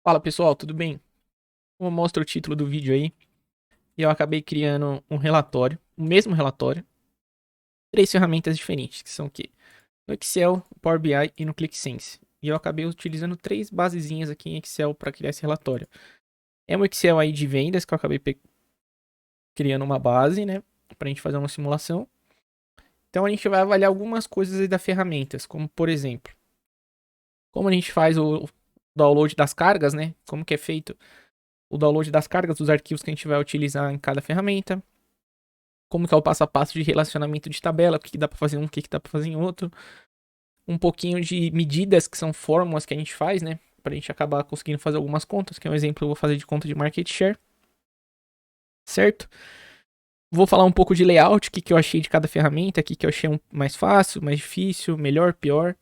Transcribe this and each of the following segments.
Fala pessoal, tudo bem? Como mostra o título do vídeo aí, eu acabei criando um relatório, o mesmo relatório, três ferramentas diferentes, que são o quê? No Excel, no Power BI e no ClickSense. E eu acabei utilizando três basezinhas aqui em Excel para criar esse relatório. É um Excel aí de vendas que eu acabei criando uma base, né, para a gente fazer uma simulação. Então a gente vai avaliar algumas coisas aí das ferramentas, como por exemplo, como a gente faz o download das cargas, né? Como que é feito o download das cargas dos arquivos que a gente vai utilizar em cada ferramenta. Como que é o passo a passo de relacionamento de tabela, o que, que dá para fazer em um, o que, que dá para fazer em outro. Um pouquinho de medidas, que são fórmulas que a gente faz, né? Pra gente acabar conseguindo fazer algumas contas, que é um exemplo que eu vou fazer de conta de market share, certo? Vou falar um pouco de layout, o que, que eu achei de cada ferramenta, o que, que eu achei mais fácil, mais difícil, melhor, pior.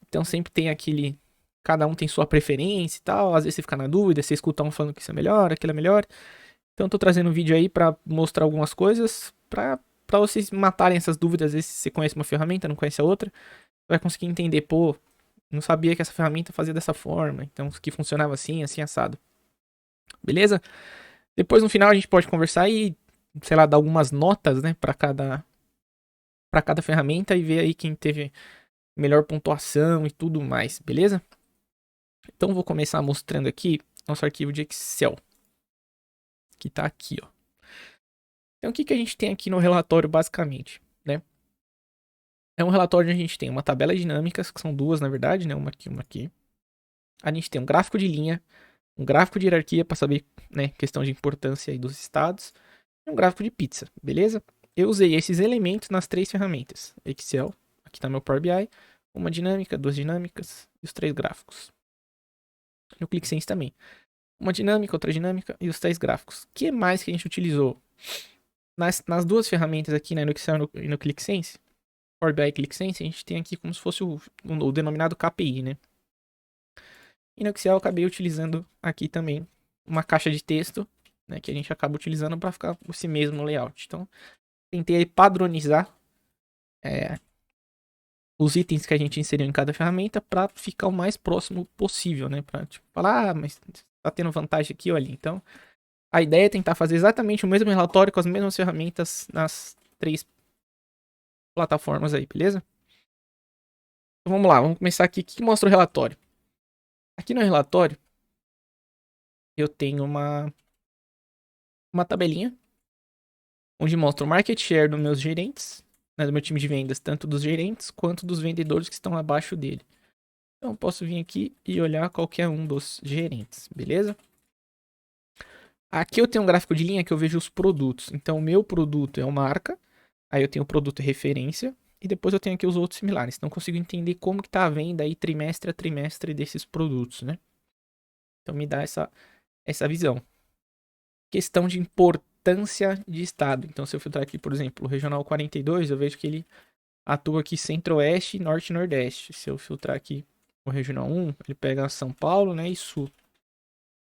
Então sempre tem aquele. Cada um tem sua preferência e tal. Às vezes você fica na dúvida, você escuta um falando que isso é melhor, aquilo é melhor. Então, tô trazendo um vídeo aí para mostrar algumas coisas para vocês matarem essas dúvidas. Às vezes você conhece uma ferramenta, não conhece a outra, vai conseguir entender, pô, não sabia que essa ferramenta fazia dessa forma, então que funcionava assim, assim assado. Beleza? Depois no final a gente pode conversar e, sei lá, dar algumas notas, né, para cada ferramenta e ver aí quem teve melhor pontuação e tudo mais, beleza? Então vou começar mostrando aqui nosso arquivo de Excel, que tá aqui, ó. Então o que que a gente tem aqui no relatório basicamente, né? É um relatório onde a gente tem uma tabela dinâmica, que são duas na verdade, né? Uma aqui, uma aqui. A gente tem um gráfico de linha, um gráfico de hierarquia para saber, né, questão de importância aí dos estados, e um gráfico de pizza, beleza? Eu usei esses elementos nas três ferramentas. Excel, aqui está meu Power BI, uma dinâmica, duas dinâmicas e os três gráficos. No ClickSense também. Uma dinâmica, outra dinâmica e os três gráficos. O que mais que a gente utilizou? Nas duas ferramentas aqui, né, no Excel e no ClickSense, Power BI e ClickSense, a gente tem aqui como se fosse o denominado KPI, né? E no Excel eu acabei utilizando aqui também uma caixa de texto, né, que a gente acaba utilizando para ficar esse mesmo layout. Então, tentei padronizar é, os itens que a gente inseriu em cada ferramenta para ficar o mais próximo possível, né? Para tipo, falar, mas tá tendo vantagem aqui, olha. Então, a ideia é tentar fazer exatamente o mesmo relatório com as mesmas ferramentas nas três plataformas aí, beleza? Então vamos lá, vamos começar aqui. O que mostra o relatório? Aqui no relatório, eu tenho uma tabelinha onde mostra o market share dos meus gerentes, né, do meu time de vendas, tanto dos gerentes quanto dos vendedores que estão abaixo dele. Então, eu posso vir aqui e olhar qualquer um dos gerentes, beleza? Aqui eu tenho um gráfico de linha que eu vejo os produtos. Então, o meu produto é uma marca, aí eu tenho o produto referência, e depois eu tenho aqui os outros similares. Então, eu consigo entender como que está a venda aí trimestre a trimestre desses produtos, né? Então, me dá essa visão. Questão de importância de estado. Então, se eu filtrar aqui, por exemplo, o regional 42, eu vejo que ele atua aqui centro-oeste, norte e nordeste. Se eu filtrar aqui o regional 1, ele pega São Paulo, né, e sul.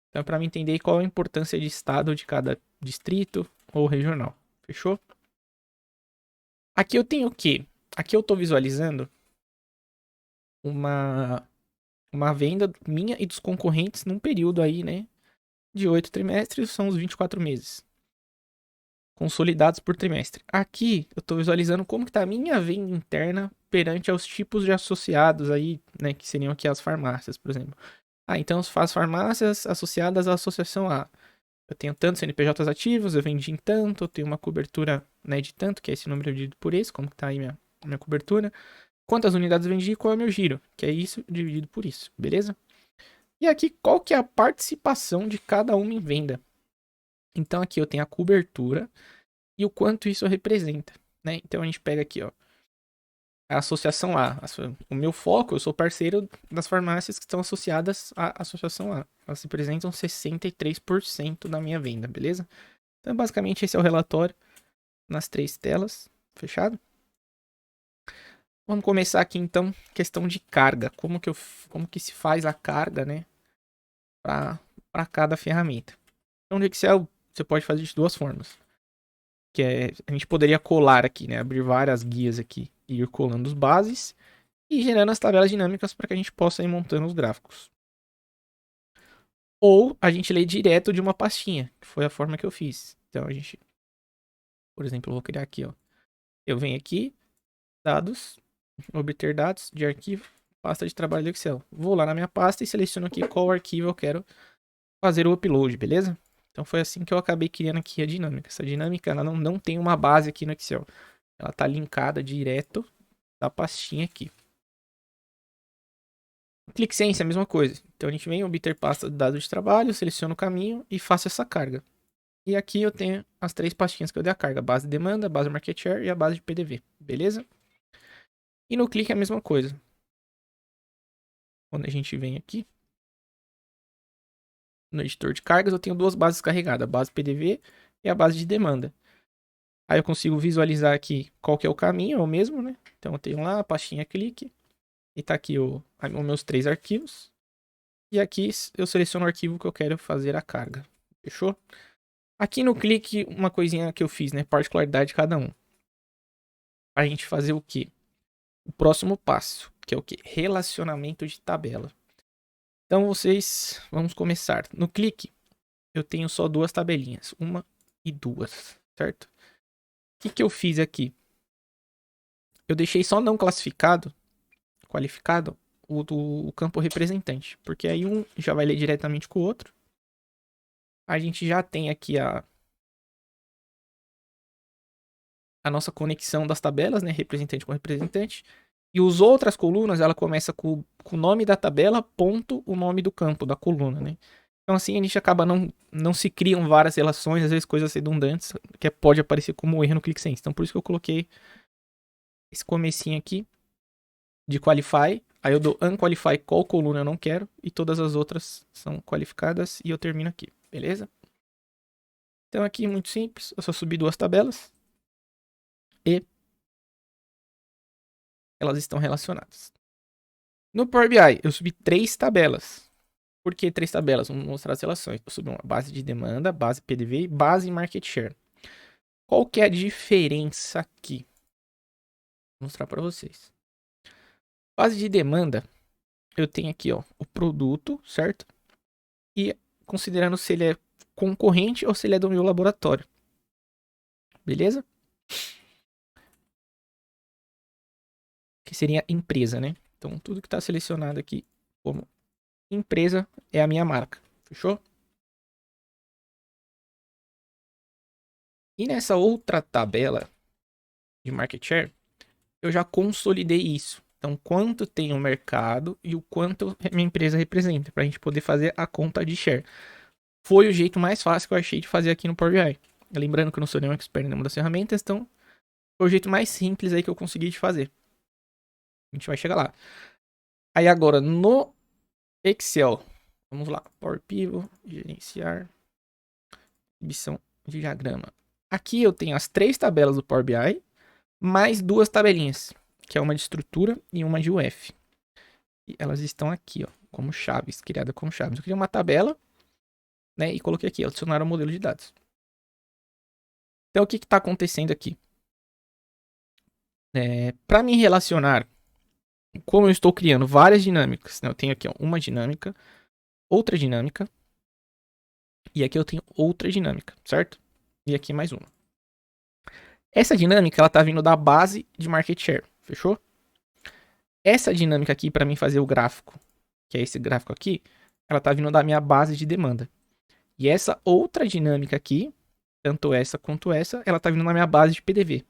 Então, é para mim entender qual a importância de estado de cada distrito ou regional. Fechou? Aqui eu tenho o quê? Aqui eu estou visualizando uma, uma venda minha e dos concorrentes num período aí, né, de 8 trimestres, são os 24 meses. Consolidados por trimestre. Aqui eu estou visualizando como que está a minha venda interna perante aos tipos de associados aí, né, que seriam aqui as farmácias, por exemplo. Ah, então as farmácias associadas à associação A. Eu tenho tantos CNPJs ativos, eu vendi em tanto, eu tenho uma cobertura, né, de tanto, que é esse número dividido por esse, como que tá aí minha cobertura. Quantas unidades vendi e qual é o meu giro, que é isso dividido por isso, beleza? E aqui, qual que é a participação de cada uma em venda? Então aqui eu tenho a cobertura e o quanto isso representa, né? Então a gente pega aqui, ó, a associação A. O meu foco, eu sou parceiro das farmácias que estão associadas à associação A. Elas representam 63% da minha venda, beleza? Então, basicamente, esse é o relatório nas três telas. Fechado? Vamos começar aqui, então, questão de carga. Como que se faz a carga, né, para cada ferramenta. Então, no Excel, você pode fazer de duas formas. Que é, a gente poderia colar aqui, né, abrir várias guias aqui e ir colando os bases e gerando as tabelas dinâmicas para que a gente possa ir montando os gráficos. Ou a gente lê direto de uma pastinha, que foi a forma que eu fiz. Então a gente, por exemplo, eu vou criar aqui, ó. Eu venho aqui, dados, obter dados de arquivo, pasta de trabalho do Excel. Vou lá na minha pasta e seleciono aqui qual arquivo eu quero fazer o upload, beleza? Então foi assim que eu acabei criando aqui a dinâmica. Essa dinâmica ela não tem uma base aqui no Excel. Ela tá linkada direto da pastinha aqui. ClickSense é a mesma coisa. Então a gente vem obter pasta de dados de trabalho, seleciono o caminho e faço essa carga. E aqui eu tenho as 3 pastinhas que eu dei a carga. Base de demanda, base market share e a base de PDV. Beleza? E no clique é a mesma coisa. Quando a gente vem aqui no editor de cargas, eu tenho 2 bases carregadas. A base PDV e a base de demanda. Aí eu consigo visualizar aqui qual que é o caminho, é o mesmo, né? Então eu tenho lá a pastinha clique. E tá aqui os meus 3 arquivos. E aqui eu seleciono o arquivo que eu quero fazer a carga. Fechou? Aqui no clique, uma coisinha que eu fiz, né? Particularidade de cada um. A gente fazer o quê? O próximo passo, que é o quê? Relacionamento de tabela. Então vamos começar. No clique, eu tenho só 2 tabelinhas, uma e duas, certo? O que eu fiz aqui? Eu deixei só não classificado, qualificado, o campo representante, porque aí um já vai ler diretamente com o outro. A gente já tem aqui a nossa conexão das tabelas, né? Representante com representante. E as outras colunas, ela começa com o nome da tabela, ponto, o nome do campo, da coluna, né? Então assim a gente acaba não se criam várias relações, às vezes coisas redundantes, que pode aparecer como erro no ClickSense. Então por isso que eu coloquei esse comecinho aqui de qualify. Aí eu dou unqualify qual coluna eu não quero e todas as outras são qualificadas e eu termino aqui, beleza? Então aqui muito simples, eu só subi 2 tabelas e elas estão relacionadas. No Power BI, eu subi 3 tabelas. Por que 3 tabelas? Vamos mostrar as relações. Eu subi uma base de demanda, base PDV e base market share. Qual que é a diferença aqui? Vou mostrar para vocês. Base de demanda, eu tenho aqui ó, o produto, certo? E considerando se ele é concorrente ou se ele é do meu laboratório. Beleza? Que seria empresa, né? Então tudo que está selecionado aqui como empresa é a minha marca. Fechou? E nessa outra tabela de market share, eu já consolidei isso. Então, quanto tem o mercado e o quanto minha empresa representa, para a gente poder fazer a conta de share. Foi o jeito mais fácil que eu achei de fazer aqui no Power BI. Lembrando que eu não sou nenhum expert em nenhuma das ferramentas, então foi o jeito mais simples aí que eu consegui de fazer. A gente vai chegar lá. Aí agora, no Excel, vamos lá. Power Pivot, gerenciar, exibição de diagrama. Aqui eu tenho as 3 tabelas do Power BI, mais 2 tabelinhas, que é uma de estrutura e uma de UF. E elas estão aqui, ó, como chaves, criada como chaves. Eu criei uma tabela, né, e coloquei aqui, adicionar o modelo de dados. Então, o que está acontecendo aqui? Para me relacionar, como eu estou criando várias dinâmicas, né, eu tenho aqui ó, uma dinâmica, outra dinâmica, e aqui eu tenho outra dinâmica, certo? E aqui mais uma. Essa dinâmica, ela tá vindo da base de market share, fechou? Essa dinâmica aqui, para mim fazer o gráfico, que é esse gráfico aqui, ela tá vindo da minha base de demanda. E essa outra dinâmica aqui, tanto essa quanto essa, ela tá vindo na minha base de PDV.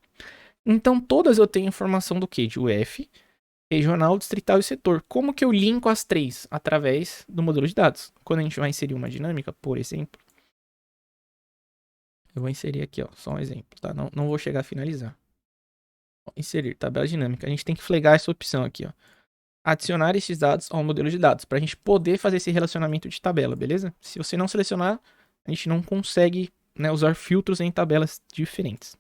Então, todas eu tenho informação do que? De UF, regional, distrital e setor. Como que eu linko as 3? Através do modelo de dados. Quando a gente vai inserir uma dinâmica, por exemplo, eu vou inserir aqui, ó, só um exemplo, tá? Não vou chegar a finalizar. Inserir tabela dinâmica. A gente tem que flegar essa opção aqui, ó. Adicionar esses dados ao modelo de dados, para a gente poder fazer esse relacionamento de tabela, beleza? Se você não selecionar, a gente não consegue, né, usar filtros em tabelas diferentes.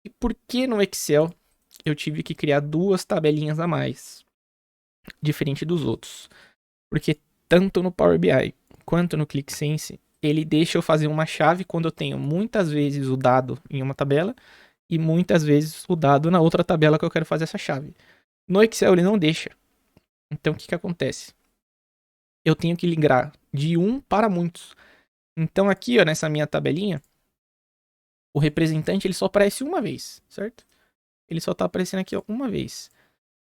E por que no Excel eu tive que criar 2 tabelinhas a mais, diferente dos outros? Porque tanto no Power BI quanto no ClickSense, ele deixa eu fazer uma chave quando eu tenho muitas vezes o dado em uma tabela e muitas vezes o dado na outra tabela que eu quero fazer essa chave. No Excel ele não deixa. Então o que acontece? Eu tenho que de um para muitos. Então aqui, ó, nessa minha tabelinha, o representante ele só aparece uma vez, certo? Ele só tá aparecendo aqui ó, uma vez.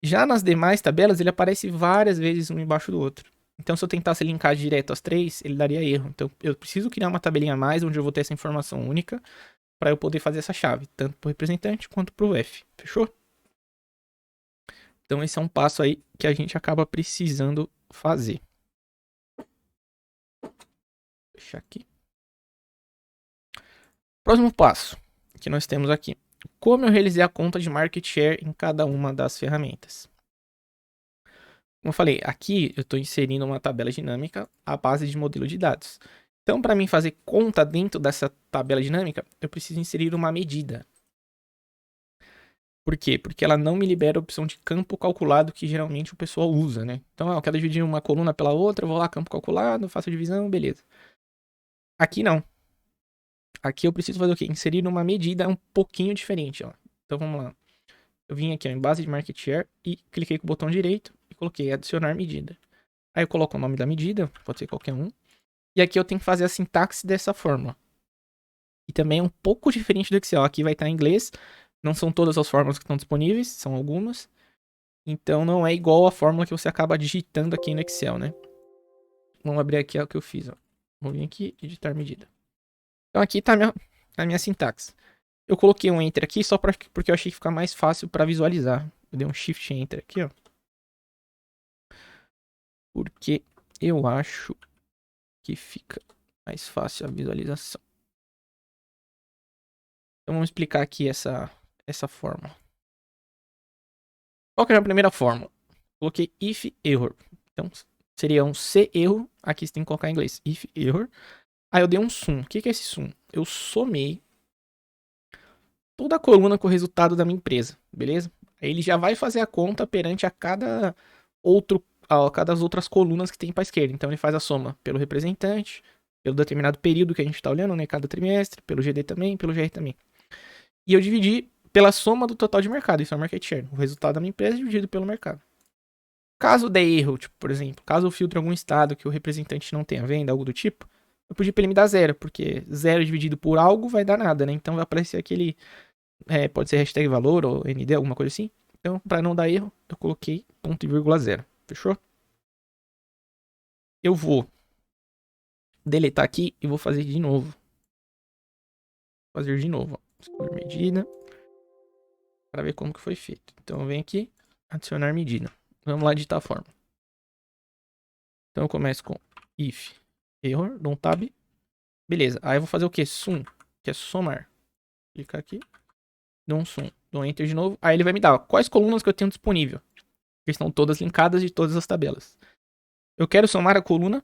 Já nas demais tabelas, ele aparece várias vezes um embaixo do outro. Então, se eu tentasse linkar direto as três, ele daria erro. Então, eu preciso criar uma tabelinha a mais, onde eu vou ter essa informação única, para eu poder fazer essa chave, tanto para o representante quanto para o F. Fechou? Então, esse é um passo aí que a gente acaba precisando fazer. Vou fechar aqui. Próximo passo que nós temos aqui. Como eu realizei a conta de market share em cada uma das ferramentas. Como eu falei, aqui eu estou inserindo uma tabela dinâmica à base de modelo de dados. Então, para mim fazer conta dentro dessa tabela dinâmica, eu preciso inserir uma medida. Por quê? Porque ela não me libera a opção de campo calculado que geralmente o pessoal usa, né? Então, eu quero dividir uma coluna pela outra, eu vou lá, campo calculado, faço a divisão, beleza. Aqui não. Aqui eu preciso fazer o quê? Inserir uma medida um pouquinho diferente, ó. Então, vamos lá. Eu vim aqui ó, em base de market share e cliquei com o botão direito e coloquei adicionar medida. Aí eu coloco o nome da medida, pode ser qualquer um. E aqui eu tenho que fazer a sintaxe dessa fórmula. E também é um pouco diferente do Excel. Aqui vai estar em inglês. Não são todas as fórmulas que estão disponíveis, são algumas. Então não é igual a fórmula que você acaba digitando aqui no Excel, né? Vamos abrir aqui o que eu fiz. Ó. Vou vir aqui e editar medida. Então aqui está a minha sintaxe. Eu coloquei um Enter aqui só porque eu achei que fica mais fácil para visualizar. Eu dei um Shift Enter aqui, ó. Porque eu acho que fica mais fácil a visualização. Então vamos explicar aqui essa fórmula. Qual que é a primeira fórmula? Coloquei if error. Então seria um se erro. Aqui você tem que colocar em inglês. If error. Aí eu dei um sum. O que é esse sum? Eu somei toda a coluna com o resultado da minha empresa. Beleza? Aí ele já vai fazer a conta perante a cada das outras colunas que tem para a esquerda. Então ele faz a soma pelo representante, pelo determinado período que a gente está olhando, né? Cada trimestre, pelo GD também, pelo GR também. E eu dividi pela soma do total de mercado. Isso é o market share. O resultado da minha empresa dividido pelo mercado. Caso dê erro, tipo, por exemplo, caso eu filtre algum estado que o representante não tenha venda, algo do tipo, eu pedi para ele me dar zero, porque zero dividido por algo vai dar nada, né? Então vai aparecer aquele, pode ser hashtag valor ou ND, alguma coisa assim. Então, para não dar erro, eu coloquei ponto e vírgula zero. Fechou? Eu vou deletar aqui e vou fazer de novo. Fazer de novo. Escolher medida. Para ver como que foi feito. Então eu venho aqui, adicionar medida. Vamos lá digitar a fórmula. Então eu começo com if error, dou um tab. Beleza, aí eu vou fazer o que? Sum, que é somar. Clicar aqui, dou um sum, dou um enter de novo. Aí ele vai me dar quais colunas que eu tenho disponível. Que estão todas linkadas de todas as tabelas. Eu quero somar a coluna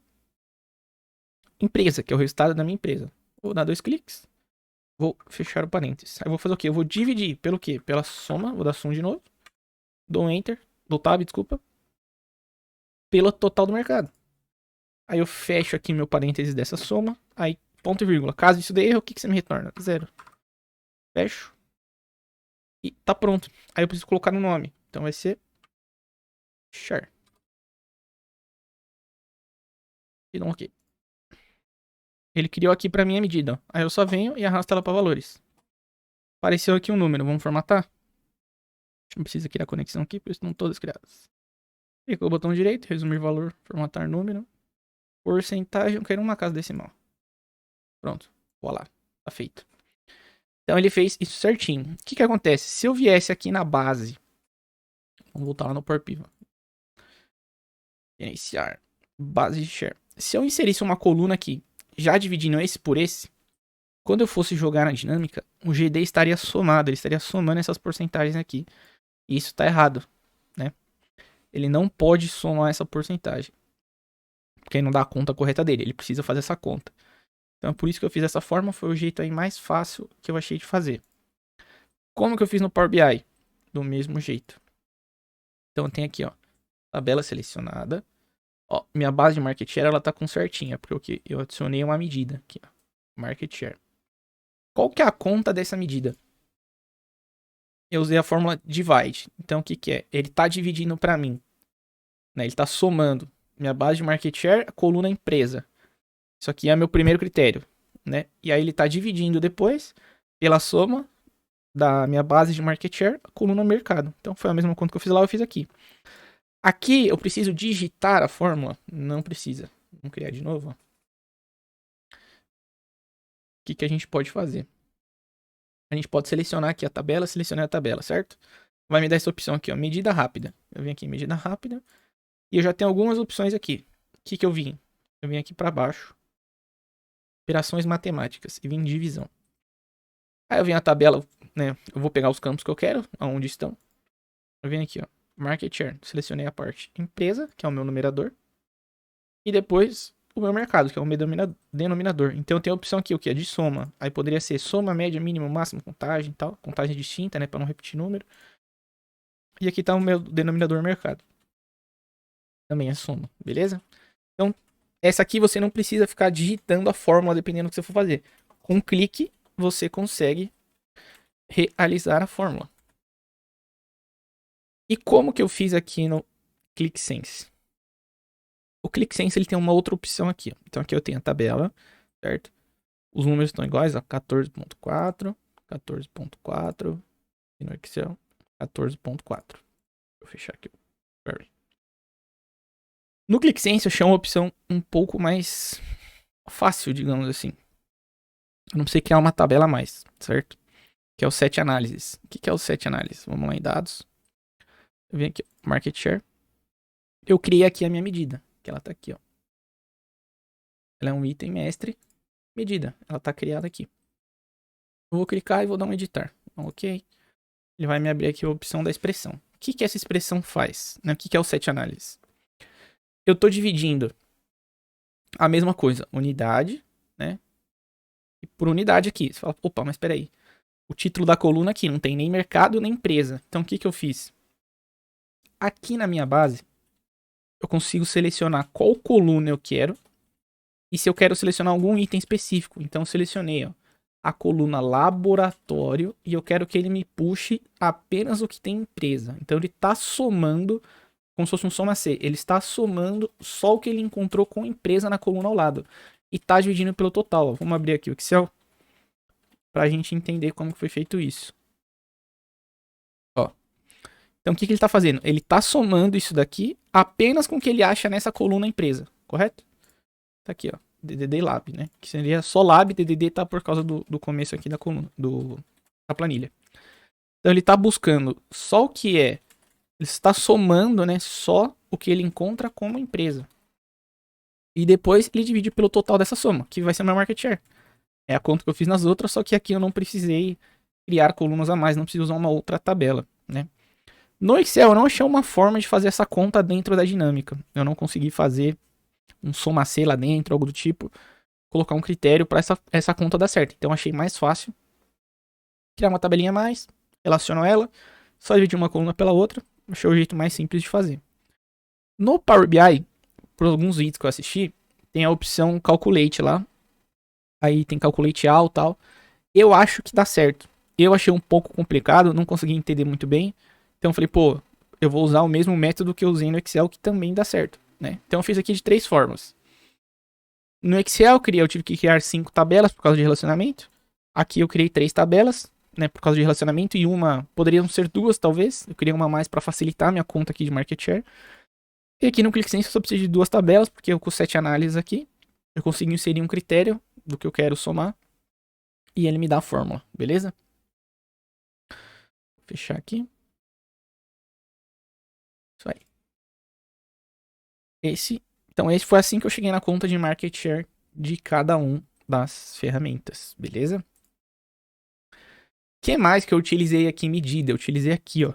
empresa, que é o resultado da minha empresa. Vou dar 2 cliques. Vou fechar o parênteses. Aí eu vou fazer o quê? Eu vou dividir pelo quê? Pela soma, vou dar sum de novo. Dou um enter, dou tab, desculpa. Pelo total do mercado. Aí eu fecho aqui meu parênteses dessa soma. Aí, ponto e vírgula. Caso isso dê erro, o que você me retorna? Zero. Fecho. E tá pronto. Aí eu preciso colocar no nome. Então vai ser char. E dá um ok. Ele criou aqui pra mim a medida. Aí eu só venho e arrasto ela pra valores. Apareceu aqui um número. Vamos formatar? Não precisa criar conexão aqui, porque estão todas criadas. Clica com o botão direito, resumir valor, formatar número. Porcentagem, eu quero uma casa decimal. Pronto. Voilá. Tá feito. Então ele fez isso certinho. O que acontece? Se eu viesse aqui na base, vamos voltar lá no Power Pivot. Iniciar. Base de share. Se eu inserisse uma coluna aqui, já dividindo esse por esse, quando eu fosse jogar na dinâmica, o GD estaria somado, ele estaria somando essas porcentagens aqui. E isso está errado, né? Ele não pode somar essa porcentagem, porque aí não dá a conta correta dele, ele precisa fazer essa conta. Então, por isso que eu fiz dessa forma, foi o jeito aí mais fácil que eu achei de fazer. Como que eu fiz no Power BI? Do mesmo jeito. Então, tem aqui, ó, tabela selecionada. Ó, minha base de market share, ela tá com certinha, porque eu adicionei uma medida aqui, ó, market share. Qual que é a conta dessa medida? Eu usei a fórmula divide. Então, o que que é? Ele tá dividindo para mim, né? Ele tá somando minha base de market share, a coluna empresa. Isso aqui é meu primeiro critério, né? E aí ele tá dividindo depois pela soma da minha base de market share, a coluna mercado. Então foi a mesma conta que eu fiz lá, eu fiz aqui. Aqui eu preciso digitar a fórmula? Não precisa. Vamos criar de novo. O que a gente pode fazer? A gente pode selecionar aqui a tabela, selecionar a tabela, certo? Vai me dar essa opção aqui, ó, medida rápida. Eu venho aqui em medida rápida e eu já tenho algumas opções aqui. O que eu vim? Eu vim aqui para baixo, operações matemáticas e vim em divisão. Aí eu venho a tabela, né? Eu vou pegar os campos que eu quero, aonde estão. Eu venho aqui, ó, market share. Selecionei a parte empresa, que é o meu numerador. E depois o meu mercado, que é o meu denominador. Então eu tenho a opção aqui, o que? De soma. Aí poderia ser soma, média, mínimo, máximo, contagem e tal. Contagem distinta, né? Para não repetir número. E aqui tá o meu denominador mercado. Também é soma, beleza? Então, essa aqui você não precisa ficar digitando a fórmula dependendo do que você for fazer. Com um clique, você consegue realizar a fórmula. E como que eu fiz aqui no ClickSense? O ClickSense ele tem uma outra opção aqui. Então aqui eu tenho a tabela, certo? Os números estão iguais, ó, 14.4, 14.4 e no Excel 14.4. Vou fechar aqui. No ClickSense eu achei uma opção um pouco mais fácil, digamos assim. Eu não preciso criar uma tabela a mais, certo? Que é o set análises. O que é o set análises? Vamos lá em dados. Eu venho aqui, market share. Eu criei aqui a minha medida, que ela tá aqui, ó. Ela é um item mestre, medida. Ela tá criada aqui. Eu vou clicar e vou dar um editar. Ok. Ele vai me abrir aqui a opção da expressão. O que essa expressão faz? O que é o set análises? Eu tô dividindo a mesma coisa, unidade, né? E por unidade aqui. Você fala, opa, mas peraí. O título da coluna aqui não tem nem mercado nem empresa. Então o que eu fiz? Aqui na minha base, eu consigo selecionar qual coluna eu quero. E se eu quero selecionar algum item específico. Então eu selecionei, ó, a coluna laboratório e eu quero que ele me puxe apenas o que tem empresa. Então ele está somando, como se fosse um soma C, ele está somando só o que ele encontrou com empresa na coluna ao lado. E está dividindo pelo total. Ó. Vamos abrir aqui o Excel para a gente entender como foi feito isso. Ó. Então o que ele está fazendo? Ele está somando isso daqui apenas com o que ele acha nessa coluna empresa, correto? Tá aqui, ó. DDD Lab, né? Que seria só Lab, DDD tá por causa do começo aqui da coluna, da planilha. Então ele tá buscando só o que é. Ele está somando, né? Só o que ele encontra como empresa. E depois ele divide pelo total dessa soma, que vai ser meu market share. É a conta que eu fiz nas outras, só que aqui eu não precisei criar colunas a mais, não preciso usar uma outra tabela, né? No Excel eu não achei uma forma de fazer essa conta dentro da dinâmica. Eu não consegui fazer um soma C lá dentro, algo do tipo, colocar um critério para essa conta dar certo. Então achei mais fácil criar uma tabelinha a mais, relaciono ela, só dividir uma coluna pela outra, achei o jeito mais simples de fazer. No Power BI, por alguns vídeos que eu assisti, tem a opção Calculate lá, aí tem Calculate All e tal, eu acho que dá certo. Eu achei um pouco complicado, não consegui entender muito bem, então eu falei, pô, eu vou usar o mesmo método que eu usei no Excel, que também dá certo. Né? Então eu fiz aqui de 3 formas. No Excel eu tive que criar 5 tabelas por causa de relacionamento. Aqui eu criei 3 tabelas, né, por causa de relacionamento, e uma, poderiam ser 2 talvez. Eu criei uma a mais para facilitar a minha conta aqui de market share. E aqui no ClickSense eu só preciso de 2 tabelas, porque eu com 7 análises aqui, eu consigo inserir um critério do que eu quero somar. E ele me dá a fórmula, beleza? Vou fechar aqui. Isso aí. Então esse foi assim que eu cheguei na conta de market share de cada um das ferramentas, beleza? O que mais que eu utilizei aqui em medida? Eu utilizei aqui, ó.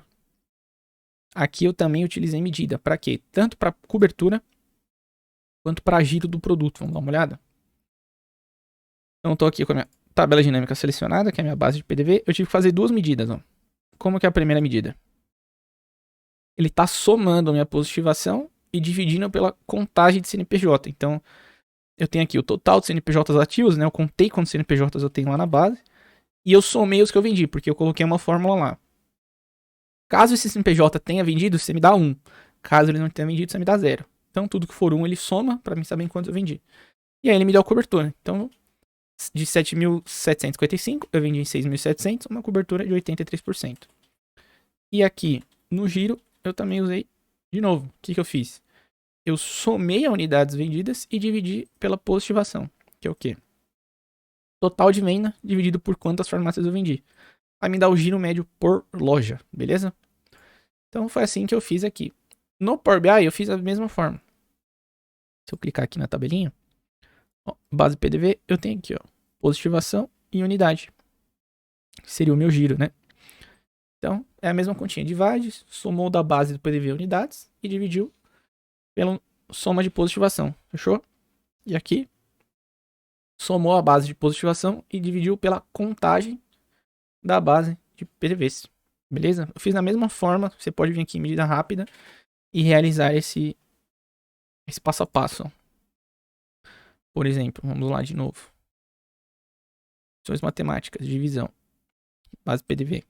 Aqui eu também utilizei medida. Para quê? Tanto para cobertura quanto para giro do produto. Vamos dar uma olhada? Então eu tô aqui com a minha tabela dinâmica selecionada, que é a minha base de PDV. Eu tive que fazer 2 medidas, ó. Como que é a primeira medida? Ele está somando a minha positivação e dividindo pela contagem de CNPJ. Então, eu tenho aqui o total de CNPJs ativos, né? Eu contei quantos CNPJs eu tenho lá na base. E eu somei os que eu vendi, porque eu coloquei uma fórmula lá. Caso esse CNPJ tenha vendido, você me dá 1. Caso ele não tenha vendido, você me dá 0. Então, tudo que for 1, ele soma pra mim saber em quantos eu vendi. E aí ele me deu a cobertura. Então, de 7.755, eu vendi em 6.700, uma cobertura de 83%. E aqui, no giro, eu também usei de novo. O que eu fiz? Eu somei as unidades vendidas e dividi pela positivação, que é o quê? Total de venda dividido por quantas farmácias eu vendi. Vai me dar o giro médio por loja, beleza? Então foi assim que eu fiz aqui. No Power BI eu fiz da mesma forma. Se eu clicar aqui na tabelinha, ó, base PDV, eu tenho aqui, ó, positivação e unidade. Que seria o meu giro, né? Então é a mesma continha. Divide, somou da base do PDV unidades e dividiu pela soma de positivação. Fechou? E aqui, somou a base de positivação e dividiu pela contagem da base de PDVs. Beleza? Eu fiz da mesma forma. Você pode vir aqui em medida rápida e realizar esse passo a passo. Por exemplo, vamos lá de novo. Opções matemáticas, divisão, base PDV.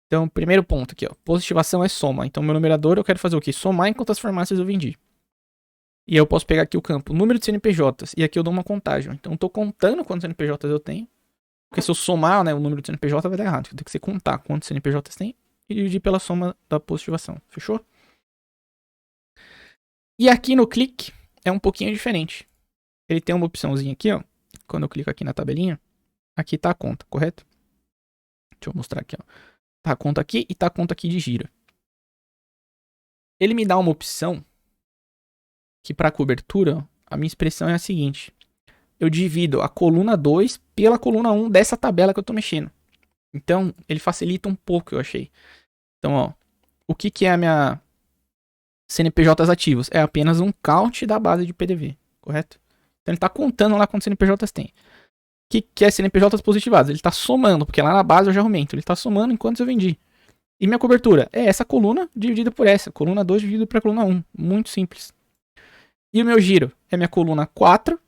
Então, primeiro ponto aqui, ó. Positivação é soma. Então, meu numerador eu quero fazer o quê? Somar em quantas farmácias eu vendi. E aí eu posso pegar aqui o campo número de CNPJs. E aqui eu dou uma contagem. Então, eu tô contando quantos CNPJs eu tenho. Porque se eu somar, né, o número de CNPJ vai dar errado. Tem que ser contar quantos CNPJs tem e dividir pela soma da positivação. Fechou? E aqui no clique é um pouquinho diferente. Ele tem uma opçãozinha aqui, ó. Quando eu clico aqui na tabelinha, aqui tá a conta, correto? Deixa eu mostrar aqui, ó. Tá a conta aqui e tá a conta aqui de giro. Ele me dá uma opção que para cobertura, ó, a minha expressão é a seguinte. Eu divido a coluna 2 pela coluna 1 dessa tabela que eu tô mexendo. Então, ele facilita um pouco, eu achei. Então, ó, o que é a minha CNPJs ativos? É apenas um count da base de PDV, correto? Então, ele tá contando lá quantos CNPJs tem. O que é CNPJs positivados? Ele tá somando, porque lá na base eu já aumento. Ele tá somando em quantos eu vendi. E minha cobertura é essa coluna dividida por essa. Coluna 2 dividido por coluna 1. Muito simples. E o meu giro é minha coluna 4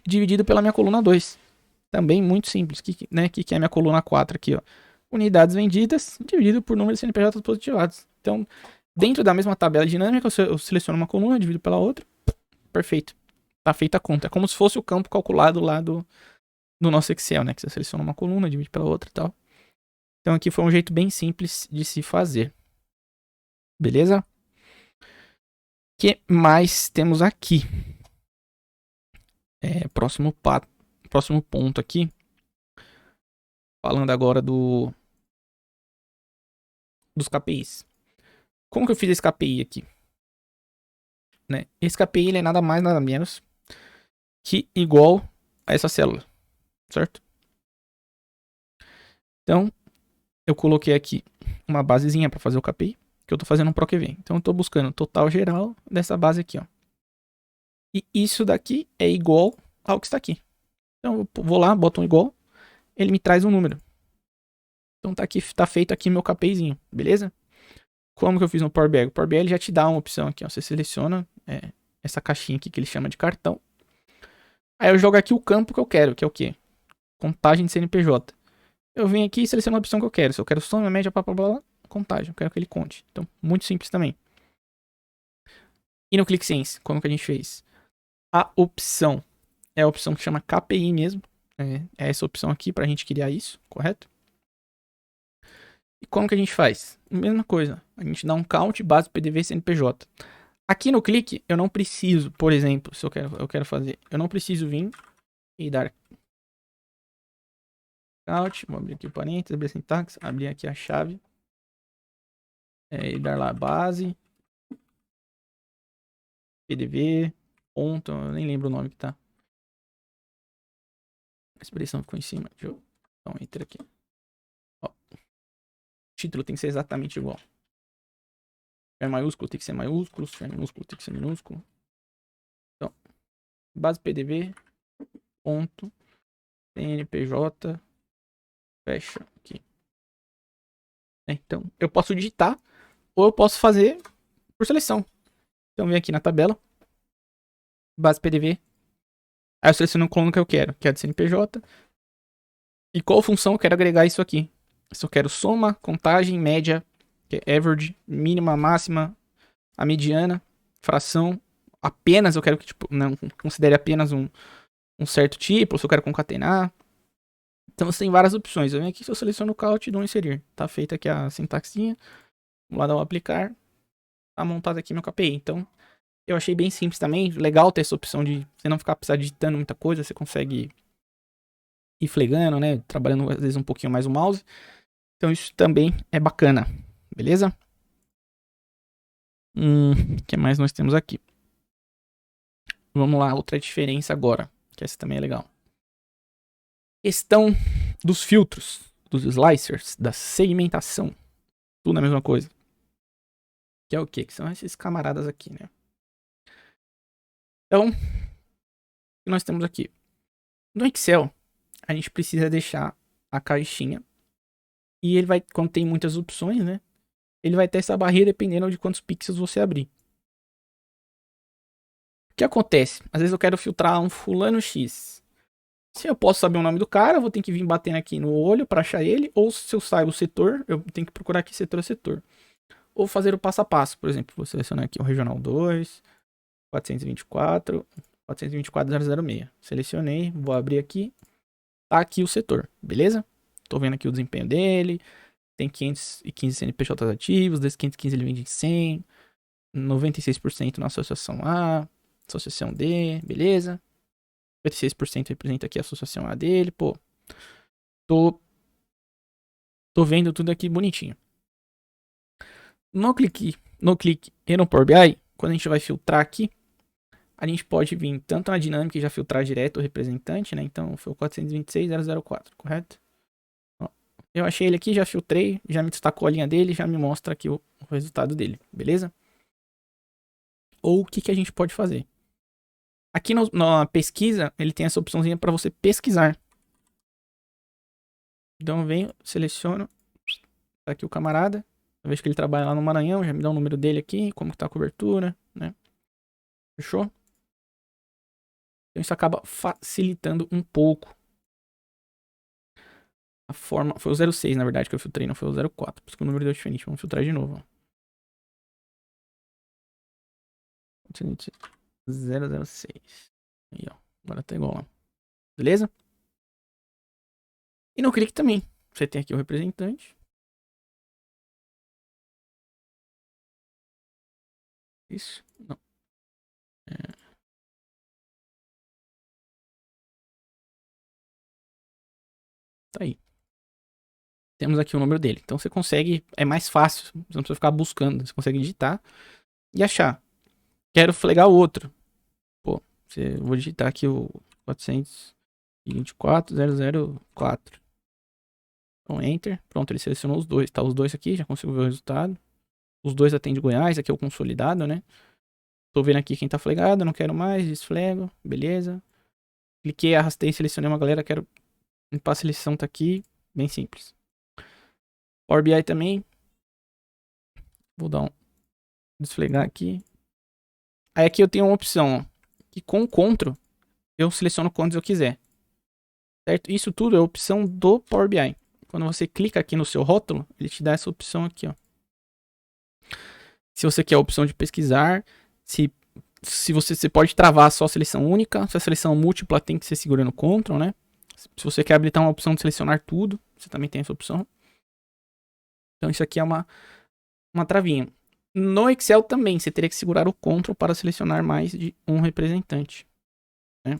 dividido pela minha coluna 2. Também muito simples. O que é minha coluna 4 aqui? Ó? Unidades vendidas dividido por número de CNPJs positivados. Então, dentro da mesma tabela dinâmica, eu seleciono uma coluna, divido pela outra. Perfeito. Tá feita a conta. É como se fosse o campo calculado lá do nosso Excel, né? Que você seleciona uma coluna, divide pela outra e tal. Então aqui foi um jeito bem simples de se fazer. Beleza? O que mais temos aqui? Próximo ponto aqui. Falando agora dos KPIs. Como que eu fiz esse KPI aqui? Né? Esse KPI ele é nada mais, nada menos que igual a essa célula. Certo? Então, eu coloquei aqui uma basezinha para fazer o KPI. Que eu tô fazendo um PROQV. Então, eu tô buscando o total geral dessa base aqui, ó. E isso daqui é igual ao que está aqui. Então, eu vou lá, boto um igual. Ele me traz um número. Então, tá feito aqui meu KPIzinho, beleza? Como que eu fiz no Power BI? O Power BI ele já te dá uma opção aqui, ó. Você seleciona essa caixinha aqui que ele chama de cartão. Aí eu jogo aqui o campo que eu quero, que é o quê? Contagem de CNPJ. Eu venho aqui e seleciono a opção que eu quero. Se eu quero soma, média, blá, blá, blá, contagem. Eu quero que ele conte. Então, muito simples também. E no ClickSense, como que a gente fez? A opção é a opção que chama KPI mesmo. É essa opção aqui pra gente criar isso, correto? E como que a gente faz? Mesma coisa. A gente dá um count, base PDV, CNPJ. Aqui no clique, eu não preciso, por exemplo, se eu quero fazer, eu não preciso vir e dar count, vou abrir aqui o parênteses, abrir a sintaxe, abrir aqui a chave, e dar lá base, PDV, ponto, eu nem lembro o nome que tá. A expressão ficou em cima, deixa eu dar um enter aqui. Ó. O título tem que ser exatamente igual. Se é maiúsculo, tem que ser maiúsculo, se é minúsculo, tem que ser minúsculo. Então, base PDV, ponto, CNPJ, fecha aqui. Então, eu posso digitar ou eu posso fazer por seleção. Então, vem aqui na tabela, base PDV. Aí eu seleciono o coluna que eu quero, que é a de CNPJ. E qual função eu quero agregar isso aqui. Se eu quero soma, contagem, média, que é average, mínima, máxima, a mediana. fração apenas, eu quero que tipo, não considere apenas um certo tipo, ou se eu quero concatenar. Então você tem várias opções. Eu venho aqui, se eu seleciono o count e dou um inserir. Tá feita aqui a sintaxinha. Vamos lá dar o aplicar. Tá montado aqui meu KPI. Então, eu achei bem simples também. Legal ter essa opção de você não ficar precisando digitando muita coisa. Você consegue ir flegando, né? Trabalhando às vezes um pouquinho mais o mouse. Então isso também é bacana. Beleza? O que mais nós temos aqui? Vamos lá, outra diferença agora. Que essa também é legal. Questão dos filtros, dos slicers, da segmentação. Tudo a mesma coisa. Que é o quê? Que são esses camaradas aqui, né? Então, o que nós temos aqui? No Excel, a gente precisa deixar a caixinha. E ele vai, quando tem muitas opções, né? Ele vai ter essa barreira dependendo de quantos pixels você abrir. O que acontece? Às vezes eu quero filtrar um fulano X. Se eu posso saber o nome do cara, eu vou ter que vir batendo aqui no olho para achar ele. Ou se eu saiba o setor, eu tenho que procurar aqui setor a setor. Ou fazer o passo a passo. Por exemplo, vou selecionar aqui o regional 2, 424, 424.006. Selecionei, vou abrir aqui. Tá aqui o setor, beleza? Tô vendo aqui o desempenho dele. Tem 515 CNPJs ativos, desses 515 ele vende em 100. 96% na associação A, associação D, beleza? 56% representa aqui a associação A dele, pô. Tô vendo tudo aqui bonitinho. No clique e no Power BI, quando a gente vai filtrar aqui, a gente pode vir tanto na dinâmica e já filtrar direto o representante, né? Então foi o 426.004, correto? Ó, eu achei ele aqui, já filtrei, já me destacou a linha dele, já me mostra aqui o resultado dele, beleza? Ou o que a gente pode fazer? Aqui na pesquisa, ele tem essa opçãozinha para você pesquisar. Então eu venho, seleciono. Tá aqui o camarada. Eu vejo que ele trabalha lá no Maranhão, já me dá o número dele aqui, como que tá a cobertura, né? Fechou? Então isso acaba facilitando um pouco a forma. Foi o 06, na verdade, que eu filtrei, não foi o 04. Por isso que o número deu diferente. Vamos filtrar de novo. 006. Aí, ó. Agora tá igual lá. Beleza? E no clique também. Você tem aqui o representante. Isso. Não. Tá aí. Temos aqui o número dele. Então você consegue. É mais fácil. Você não precisa ficar buscando. Você consegue digitar e achar. Quero flegar o outro. Pô, vou digitar aqui o 424.004. Então, Enter. Pronto, ele selecionou os dois. Tá os dois aqui, já consigo ver o resultado. Os dois atende Goiás, aqui é o consolidado, né? Tô vendo aqui quem tá flegado, não quero mais, desflego, beleza. Cliquei, arrastei, selecionei uma galera, quero limpar a seleção, tá aqui. Bem simples. Power BI também. Vou dar um desflegar aqui. Aí aqui eu tenho uma opção, ó, que com o Ctrl eu seleciono quantos eu quiser. Certo? Isso tudo é opção do Power BI. Quando você clica aqui no seu rótulo, ele te dá essa opção aqui, ó. Se você quer a opção de pesquisar, se você pode travar só a seleção única, se a seleção múltipla tem que ser segurando Ctrl, né? Se você quer habilitar uma opção de selecionar tudo, você também tem essa opção. Então isso aqui é uma travinha. No Excel também, você teria que segurar o Ctrl para selecionar mais de um representante, né?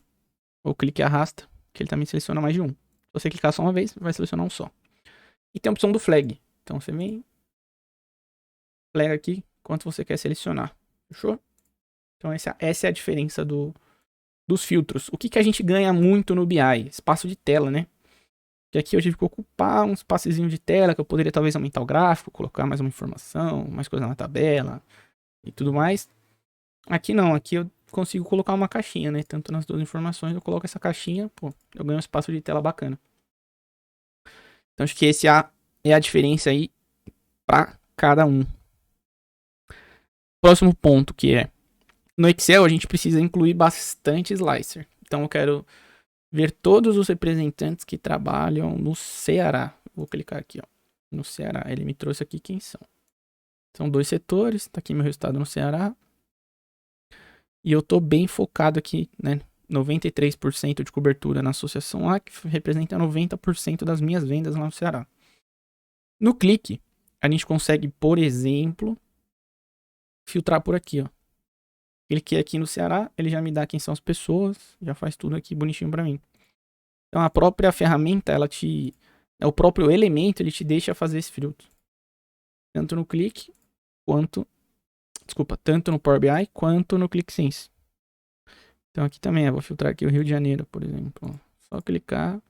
Ou clique e arrasta, que ele também seleciona mais de um. Se você clicar só uma vez, vai selecionar um só. E tem a opção do flag. Então você vem, flag aqui, quanto você quer selecionar. Fechou? Então essa é a diferença dos filtros. O que a gente ganha muito no BI? Espaço de tela, né? Que aqui eu tive que ocupar um espaçozinho de tela, que eu poderia talvez aumentar o gráfico, colocar mais uma informação, mais coisa na tabela e tudo mais. Aqui não, aqui eu consigo colocar uma caixinha, né? Tanto nas duas informações eu coloco essa caixinha, pô, eu ganho um espaço de tela bacana. Então acho que esse é a diferença aí para cada um. Próximo ponto que é, no Excel a gente precisa incluir bastante slicer. Então eu quero ver todos os representantes que trabalham no Ceará. Vou clicar aqui, ó, no Ceará. Ele me trouxe aqui quem são. São 2 setores, tá aqui meu resultado no Ceará. E eu tô bem focado aqui, né? 93% de cobertura na associação A, que representa 90% das minhas vendas lá no Ceará. No clique, a gente consegue, por exemplo, filtrar por aqui, ó. Cliquei aqui no Ceará, ele já me dá quem são as pessoas, já faz tudo aqui bonitinho pra mim. Então a própria ferramenta, o próprio elemento, ele te deixa fazer esse filtro. Tanto no clique, tanto no Power BI, quanto no ClickSense. Então aqui também, eu vou filtrar aqui o Rio de Janeiro, por exemplo. Só clicar,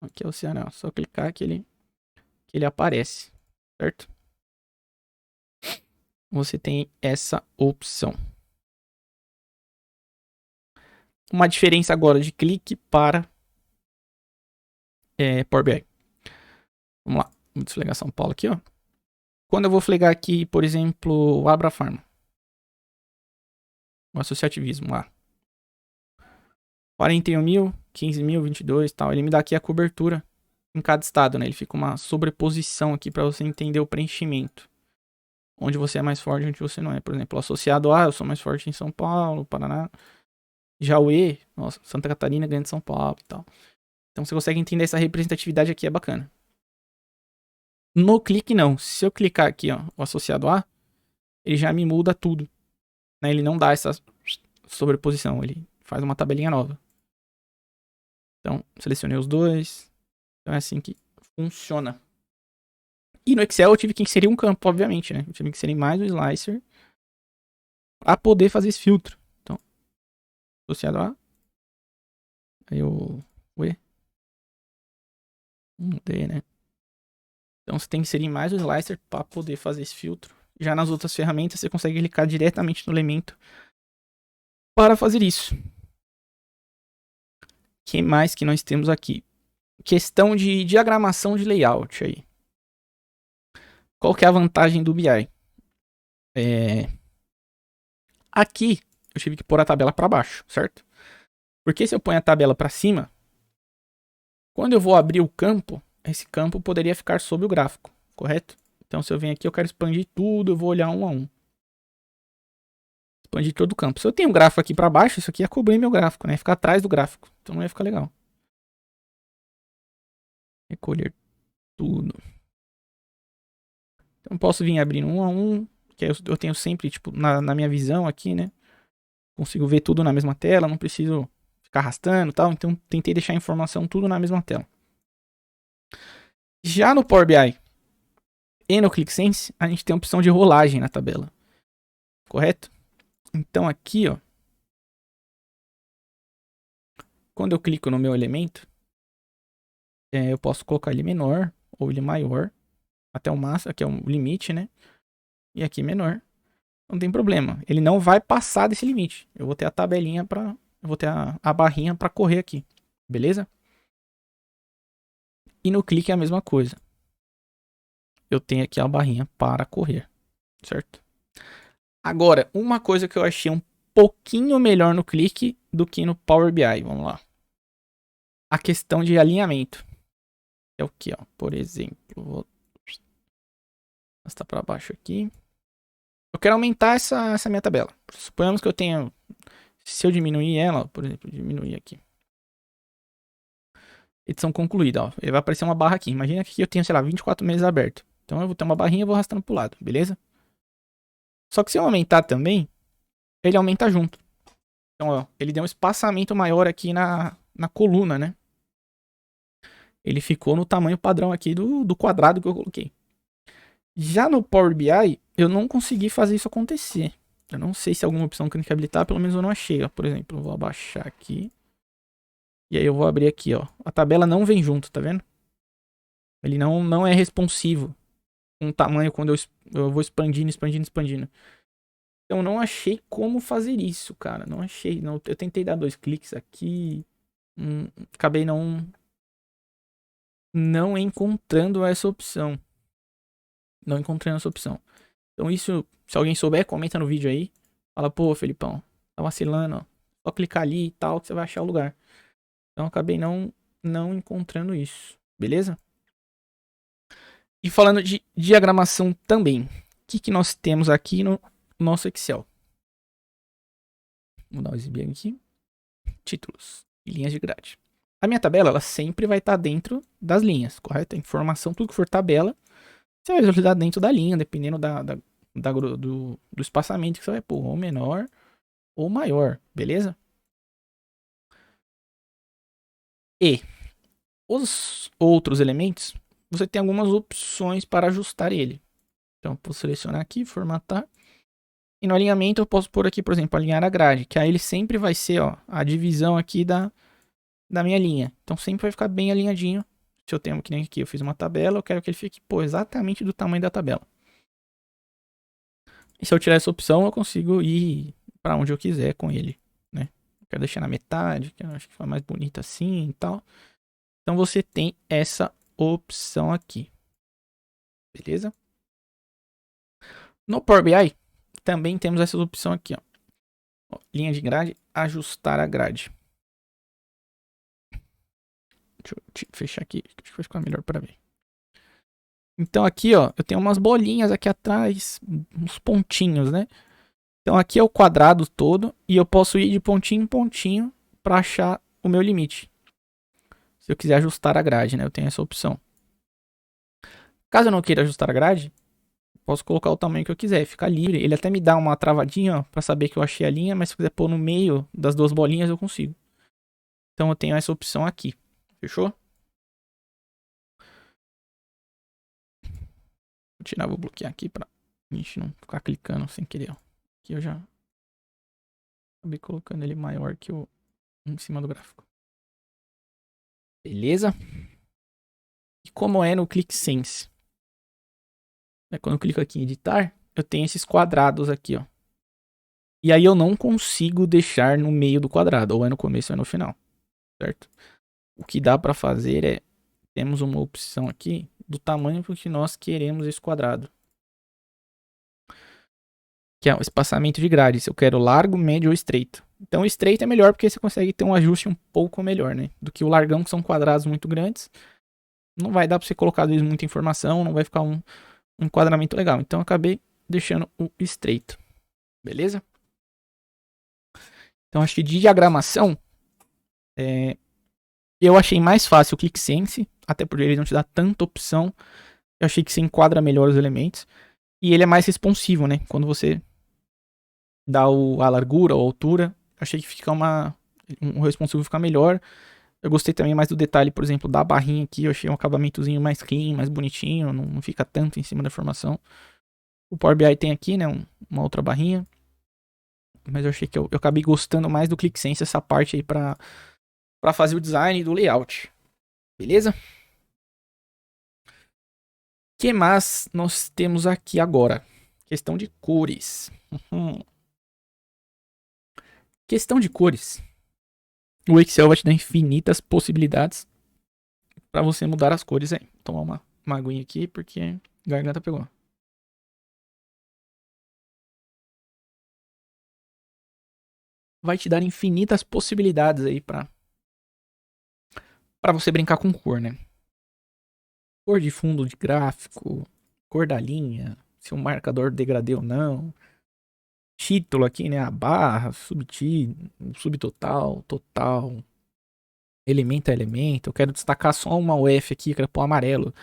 aqui é o Ceará, só clicar que ele aparece, certo? Você tem essa opção. Uma diferença agora de clique para Power BI. Vamos lá, vou desflegar São Paulo aqui, ó. Quando eu vou flegar aqui, por exemplo, o Abrafarma, o associativismo lá. 41 mil, 15 mil, 22 e tal. Ele me dá aqui a cobertura em cada estado, né? Ele fica uma sobreposição aqui para você entender o preenchimento. Onde você é mais forte, onde você não é. Por exemplo, associado A, eu sou mais forte em São Paulo, Paraná. Já o E, nossa, Santa Catarina, Grande São Paulo e tal. Então você consegue entender essa representatividade aqui, é bacana. No clique não. Se eu clicar aqui, ó, o associado A, ele já me muda tudo. Né? Ele não dá essa sobreposição, ele faz uma tabelinha nova. Então, selecionei os dois. Então é assim que funciona. E no Excel eu tive que inserir um campo, obviamente, né? Eu tive que inserir mais um slicer para poder fazer esse filtro. Então, associado A. Aí eu... Ué? D, né? Então você tem que inserir mais um slicer para poder fazer esse filtro. Já nas outras ferramentas você consegue clicar diretamente no elemento para fazer isso. O que mais que nós temos aqui? Questão de diagramação de layout aí. Qual que é a vantagem do BI? Aqui eu tive que pôr a tabela para baixo, certo? Porque se eu ponho a tabela para cima, quando eu vou abrir o campo, esse campo poderia ficar sob o gráfico, correto? Então se eu venho aqui, eu quero expandir tudo, eu vou olhar um a um. Expandir todo o campo. Se eu tenho um gráfico aqui para baixo, isso aqui ia cobrir meu gráfico, né? Ficar atrás do gráfico. Então não ia ficar legal. Recolher tudo. Então eu posso vir abrindo um a um, que eu tenho sempre, tipo, na minha visão aqui, né? Consigo ver tudo na mesma tela, não preciso ficar arrastando e tal. Então tentei deixar a informação tudo na mesma tela. Já no Power BI e no ClickSense, a gente tem a opção de rolagem na tabela. Correto? Então aqui, ó. Quando eu clico no meu elemento, eu posso colocar ele menor ou ele maior. Até o máximo, aqui é o limite, né? E aqui menor. Não tem problema. Ele não vai passar desse limite. Eu vou ter a tabelinha para, eu vou ter a barrinha para correr aqui. Beleza? E no clique é a mesma coisa. Eu tenho aqui a barrinha para correr. Certo? Agora, uma coisa que eu achei um pouquinho melhor no clique do que no Power BI. Vamos lá. A questão de alinhamento. É o que, ó? Por exemplo, vou arrastar para baixo aqui. Eu quero aumentar essa minha tabela. Suponhamos que eu tenha... Se eu diminuir ela, por exemplo, diminuir aqui. Edição concluída, ó. Ele vai aparecer uma barra aqui. Imagina que aqui eu tenho, sei lá, 24 meses aberto. Então eu vou ter uma barrinha e vou arrastando pro lado, beleza? Só que se eu aumentar também, ele aumenta junto. Então, ó, ele deu um espaçamento maior aqui na coluna, né? Ele ficou no tamanho padrão aqui do quadrado que eu coloquei. Já no Power BI, eu não consegui fazer isso acontecer. Eu não sei se é alguma opção que eu tenho que habilitar, pelo menos eu não achei, ó. Por exemplo, eu vou abaixar aqui. E aí eu vou abrir aqui, ó. A tabela não vem junto, tá vendo? Ele não é responsivo com o tamanho quando eu vou expandindo. Então eu não achei como fazer isso, cara. Não achei. Não, eu tentei dar 2 cliques aqui. Acabei não encontrando essa opção. Não encontrando essa opção. Então isso, se alguém souber, comenta no vídeo aí. Fala, pô, Felipão, tá vacilando, ó. Só clicar ali e tal que você vai achar o lugar. Então acabei não encontrando isso. Beleza? E falando de diagramação também. O que nós temos aqui no nosso Excel? Vou dar um exibir aqui. Títulos e linhas de grade. A minha tabela, ela sempre vai estar dentro das linhas, correto? A informação, tudo que for tabela, você vai visualizar dentro da linha, dependendo do espaçamento que você vai pôr, ou menor ou maior, beleza? E os outros elementos, você tem algumas opções para ajustar ele. Então, eu posso selecionar aqui, formatar. E no alinhamento eu posso pôr aqui, por exemplo, alinhar a grade, que aí ele sempre vai ser, ó, a divisão aqui da minha linha. Então sempre vai ficar bem alinhadinho. Se eu tenho que nem aqui, eu fiz uma tabela, eu quero que ele fique, pô, exatamente do tamanho da tabela. E se eu tirar essa opção, eu consigo ir para onde eu quiser com ele, né? Eu quero deixar na metade, que eu acho que fica mais bonito assim e tal. Então você tem essa opção aqui. Beleza? No Power BI também temos essa opção aqui, ó. Linha de grade, ajustar a grade. Deixa eu fechar aqui, acho que vai ficar melhor para ver. Então aqui, ó, eu tenho umas bolinhas aqui atrás, uns pontinhos, né? Então aqui é o quadrado todo e eu posso ir de pontinho em pontinho para achar o meu limite. Se eu quiser ajustar a grade, né? Eu tenho essa opção. Caso eu não queira ajustar a grade, posso colocar o tamanho que eu quiser, fica livre. Ele até me dá uma travadinha, ó, para saber que eu achei a linha, mas se eu quiser pôr no meio das duas bolinhas, eu consigo. Então eu tenho essa opção aqui. Fechou? Vou tirar, vou bloquear aqui pra gente não ficar clicando sem querer, ó. Aqui eu já acabei colocando ele maior que o em cima do gráfico. Beleza? E como é no ClickSense? Quando eu clico aqui em editar, eu tenho esses quadrados aqui, ó. E aí eu não consigo deixar no meio do quadrado, ou é no começo ou é no final, certo? O que dá para fazer é, temos uma opção aqui do tamanho que nós queremos esse quadrado. Que é o espaçamento de grade, se eu quero largo, médio ou estreito. Então o estreito é melhor porque você consegue ter um ajuste um pouco melhor, né? Do que o largão, que são quadrados muito grandes. Não vai dar para você colocar às vezes muita informação, não vai ficar um enquadramento legal. Então eu acabei deixando o estreito. Beleza? Então acho que de diagramação, eu achei mais fácil o ClickSense, até porque ele não te dá tanta opção. Eu achei que você enquadra melhor os elementos. E ele é mais responsivo, né? Quando você dá a largura ou a altura, achei que fica um responsivo fica melhor. Eu gostei também mais do detalhe, por exemplo, da barrinha aqui. Eu achei um acabamentozinho mais clean, mais bonitinho. Não fica tanto em cima da informação. O Power BI tem aqui, né? Uma outra barrinha. Mas eu achei que eu acabei gostando mais do ClickSense, essa parte aí pra fazer o design do layout. Beleza? O que mais nós temos aqui agora? Questão de cores. Questão de cores. O Excel vai te dar infinitas possibilidades para você mudar as cores aí. Vou tomar uma aguinha aqui porque a garganta pegou. Vai te dar infinitas possibilidades aí para você brincar com cor, né? Cor de fundo de gráfico, cor da linha, se o marcador degradê ou não. Título aqui, né? A barra, subtítulo, subtotal, total, elemento a elemento. Eu quero destacar só uma UF aqui, eu quero pôr amarelo.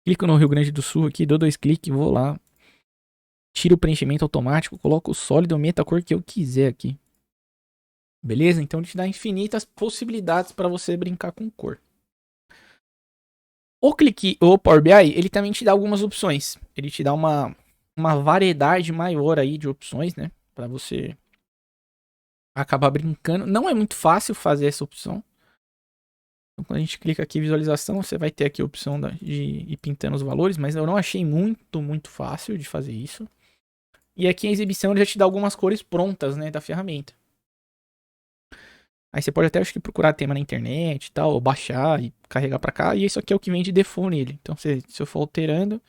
Clico no Rio Grande do Sul aqui, dou 2 cliques, vou lá. Tiro o preenchimento automático, coloco o sólido, aumento a cor que eu quiser aqui. Beleza? Então ele te dá infinitas possibilidades para você brincar com cor. O Power BI, ele também te dá algumas opções. Ele te dá uma variedade maior aí de opções, né? Para você acabar brincando. Não é muito fácil fazer essa opção. Então, quando a gente clica aqui em visualização, você vai ter aqui a opção de ir pintando os valores, mas eu não achei muito fácil de fazer isso. E aqui em exibição ele já te dá algumas cores prontas, né, da ferramenta. Aí você pode até, acho que, procurar tema na internet e tal, ou baixar e carregar pra cá. E isso aqui é o que vem de default nele. Então, se eu for alterando,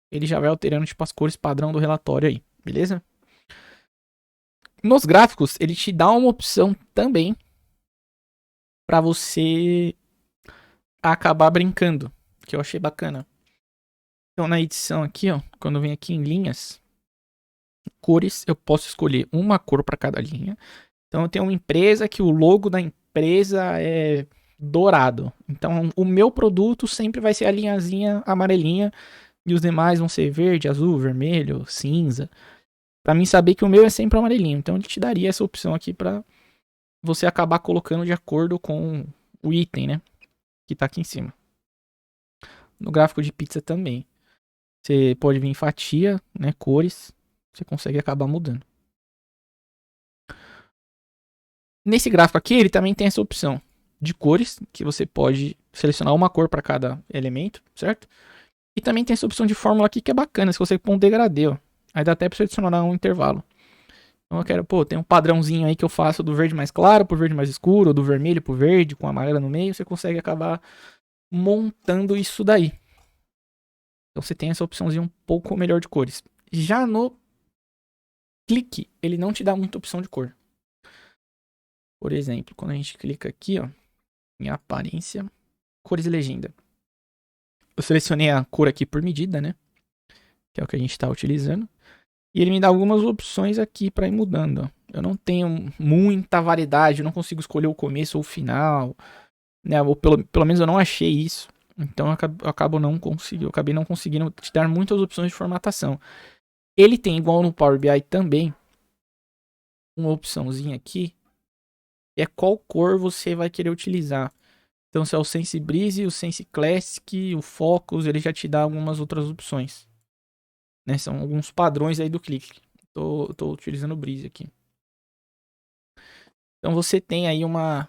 ele já vai alterando, tipo, as cores padrão do relatório aí, beleza? Nos gráficos, ele te dá uma opção também pra você acabar brincando, que eu achei bacana. Então, na edição aqui, ó, quando vem aqui em linhas, cores, eu posso escolher uma cor para cada linha. Então eu tenho uma empresa que o logo da empresa é dourado. Então o meu produto sempre vai ser a linhazinha amarelinha e os demais vão ser verde, azul, vermelho, cinza. Pra mim saber que o meu é sempre amarelinho. Então ele te daria essa opção aqui pra você acabar colocando de acordo com o item, né? Que tá aqui em cima. No gráfico de pizza também. Você pode vir em fatia, né? Cores. Você consegue acabar mudando. Nesse gráfico aqui, ele também tem essa opção de cores, que você pode selecionar uma cor para cada elemento, certo? E também tem essa opção de fórmula aqui que é bacana, se você pôr um degradê, ó. Aí dá até pra você adicionar um intervalo. Então eu quero, tem um padrãozinho aí que eu faço do verde mais claro pro verde mais escuro, ou do vermelho pro verde, com amarelo no meio, você consegue acabar montando isso daí. Então você tem essa opçãozinha um pouco melhor de cores. Já no clique, ele não te dá muita opção de cor. Por exemplo, quando a gente clica aqui, ó, em aparência, cores e legenda. Eu selecionei a cor aqui por medida, né? Que é o que a gente está utilizando. E ele me dá algumas opções aqui para ir mudando. Ó. Eu não tenho muita variedade, eu não consigo escolher o começo ou o final, né? Ou pelo menos eu não achei isso. Então eu acabei não conseguindo te dar muitas opções de formatação. Ele tem, igual no Power BI também, uma opçãozinha aqui, que é qual cor você vai querer utilizar. Então, se é o Sense Breeze, o Sense Classic, o Focus, ele já te dá algumas outras opções. Né? São alguns padrões aí do clique. Tô utilizando o Breeze aqui. Então, você tem aí uma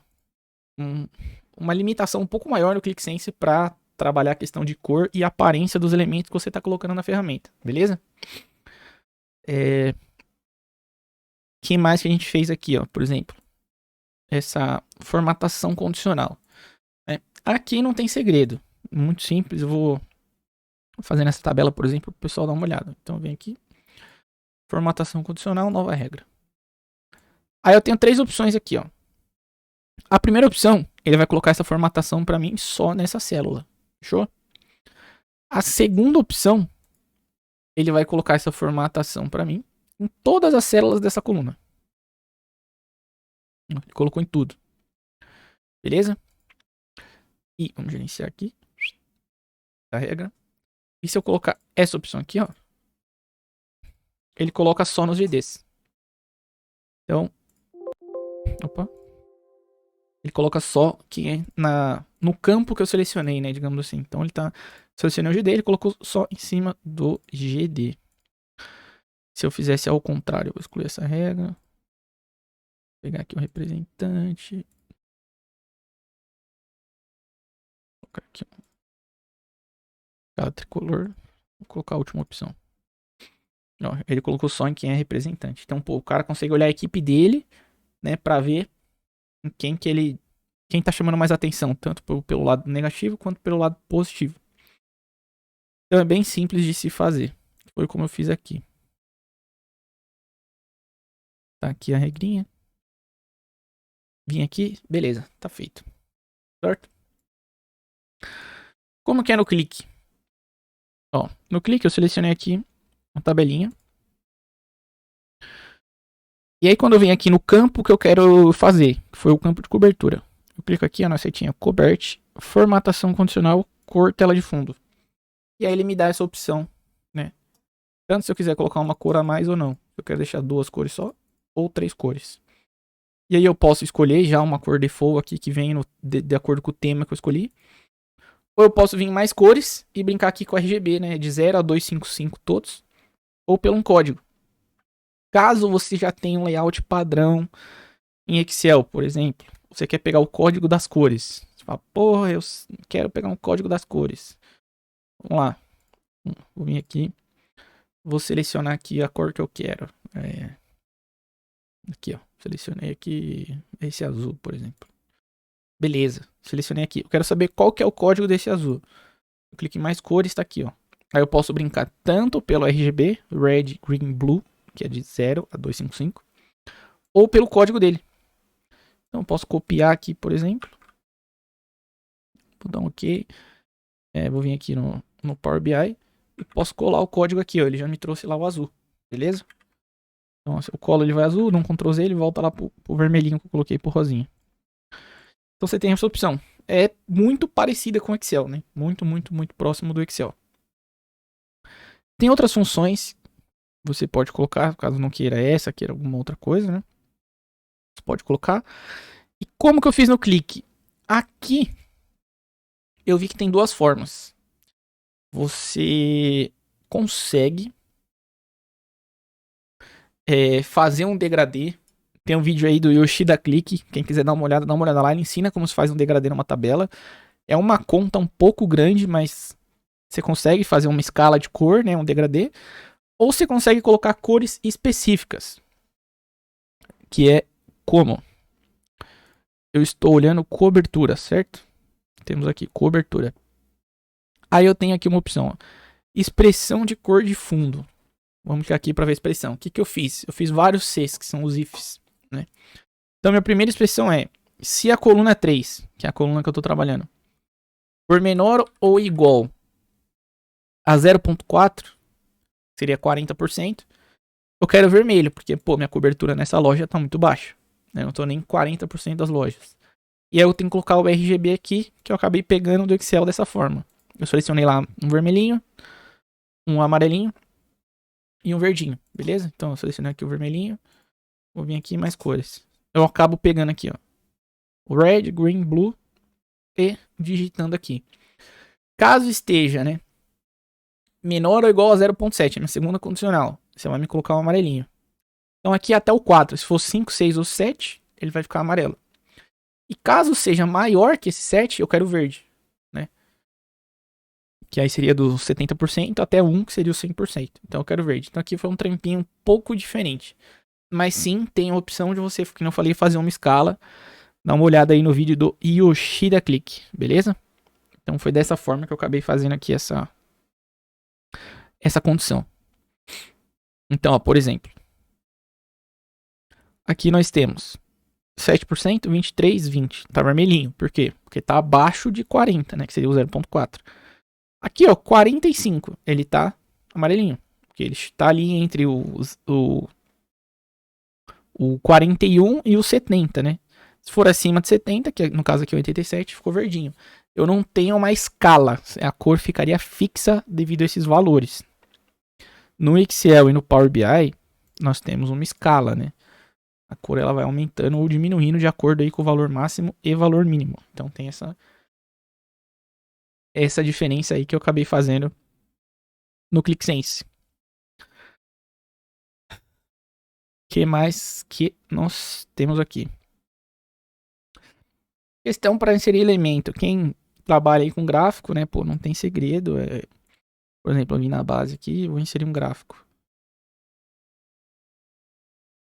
limitação um pouco maior no ClickSense para trabalhar a questão de cor e aparência dos elementos que você está colocando na ferramenta. Beleza? Que mais que a gente fez aqui, ó? Por exemplo, essa formatação condicional. Aqui não tem segredo. Muito simples. Eu vou fazer nessa tabela, por exemplo, para o pessoal dar uma olhada. Então, vem aqui. Formatação condicional, nova regra. Aí eu tenho três opções aqui, ó. A primeira opção, ele vai colocar essa formatação para mim só nessa célula. Fechou? A segunda opção, ele vai colocar essa formatação para mim em todas as células dessa coluna. Ele colocou em tudo. Beleza? E vamos gerenciar aqui. Carrega. E se eu colocar essa opção aqui, ó, ele coloca só nos GDs. Então, opa. Ele coloca só que é no campo que eu selecionei, né, digamos assim. Então ele tá selecionei o GD, ele colocou só em cima do GD. Se eu fizesse ao contrário, eu vou excluir essa regra. Vou pegar aqui o representante. Vou colocar aqui cada tricolor. Vou colocar a última opção. Ó, ele colocou só em quem é representante. Então, o cara consegue olhar a equipe dele, né, pra ver em quem tá chamando mais atenção, tanto pelo lado negativo quanto pelo lado positivo. Então é bem simples de se fazer. Foi como eu fiz aqui. Tá aqui a regrinha. Vim aqui, beleza, tá feito. Certo? Como que é no clique? Ó, no clique eu selecionei aqui uma tabelinha. E aí quando eu venho aqui no campo que eu quero fazer, que foi o campo de cobertura, eu clico aqui na setinha coberte, formatação condicional, cor, tela de fundo. E aí ele me dá essa opção, né? Tanto se eu quiser colocar uma cor a mais ou não. Eu quero deixar duas cores só ou três cores. E aí eu posso escolher já uma cor default aqui que vem de acordo com o tema que eu escolhi. Ou eu posso vir em mais cores e brincar aqui com RGB, né? De 0 a 255 todos. Ou pelo um código. Caso você já tenha um layout padrão em Excel, por exemplo. Você quer pegar o código das cores. Você fala, porra, eu quero pegar um código das cores. Vamos lá. Vou vir aqui. Vou selecionar aqui a cor que eu quero. Aqui, ó. Selecionei aqui esse azul, por exemplo. Beleza. Selecionei aqui. Eu quero saber qual que é o código desse azul. Eu clico em mais cores, tá aqui, ó. Aí eu posso brincar tanto pelo RGB, Red, Green, Blue, que é de 0 a 255, ou pelo código dele. Então eu posso copiar aqui, por exemplo. Vou dar um OK. Vou vir aqui no Power BI e posso colar o código aqui, ó. Ele já me trouxe lá o azul. Beleza? Então, o colo ele vai azul, dá um Ctrl Z, ele volta lá pro vermelhinho que eu coloquei pro rosinha. Então você tem essa opção. É muito parecida com o Excel, né? Muito, muito, muito próximo do Excel. Tem outras funções que você pode colocar, caso não queira essa, queira alguma outra coisa, né? Você pode colocar. E como que eu fiz no clique? Aqui eu vi que tem duas formas. Você consegue fazer um degradê. Tem um vídeo aí do Yoshida Click. Quem quiser dar uma olhada lá. Ele ensina como se faz um degradê numa tabela. É uma conta um pouco grande, mas você consegue fazer uma escala de cor, né? Um degradê. Ou você consegue colocar cores específicas. Que é como? Eu estou olhando cobertura, certo? Temos aqui cobertura. Aí eu tenho aqui uma opção. Ó, expressão de cor de fundo. Vamos clicar aqui para ver a expressão. O que eu fiz? Eu fiz vários Cs, que são os ifs, né? Então, minha primeira expressão é: se a coluna 3, que é a coluna que eu estou trabalhando, for menor ou igual a 0,4, seria 40%, eu quero vermelho, porque, pô, minha cobertura nessa loja está muito baixa. Né? Eu não estou nem em 40% das lojas. E aí eu tenho que colocar o RGB aqui, que eu acabei pegando do Excel dessa forma. Eu selecionei lá um vermelhinho, um amarelinho e um verdinho, beleza? Então eu selecionei aqui o vermelhinho, vou vir aqui mais cores. Eu acabo pegando aqui, ó, o red, green, blue e digitando aqui. Caso esteja, né, menor ou igual a 0,7, minha segunda condicional, você vai me colocar um amarelinho. Então aqui até o 4, se for 5, 6 ou 7, ele vai ficar amarelo. E caso seja maior que esse 7, eu quero verde, né? Que aí seria do 70% até 1, que seria o 100%. Então eu quero verde. Então aqui foi um trampinho um pouco diferente. Mas sim, tem a opção de você, que não falei, fazer uma escala. Dá uma olhada aí no vídeo do Yoshida Click, beleza? Então foi dessa forma que eu acabei fazendo aqui essa condição. Então, ó, por exemplo, aqui nós temos 7%, 23, 20. Tá vermelhinho. Por quê? Porque tá abaixo de 40, né? Que seria o 0,4. Aqui, ó, 45. Ele tá amarelinho. Porque ele está ali entre o 41 e o 70, né? Se for acima de 70, que no caso aqui é 87, ficou verdinho. Eu não tenho uma escala. A cor ficaria fixa devido a esses valores. No Excel e no Power BI, nós temos uma escala, né? A cor ela vai aumentando ou diminuindo de acordo aí com o valor máximo e valor mínimo. Então tem essa diferença aí que eu acabei fazendo no ClickSense. O que mais que nós temos aqui? Questão para inserir elemento. Quem trabalha aí com gráfico, né? Pô, não tem segredo. Por exemplo, eu vim na base aqui, vou inserir um gráfico.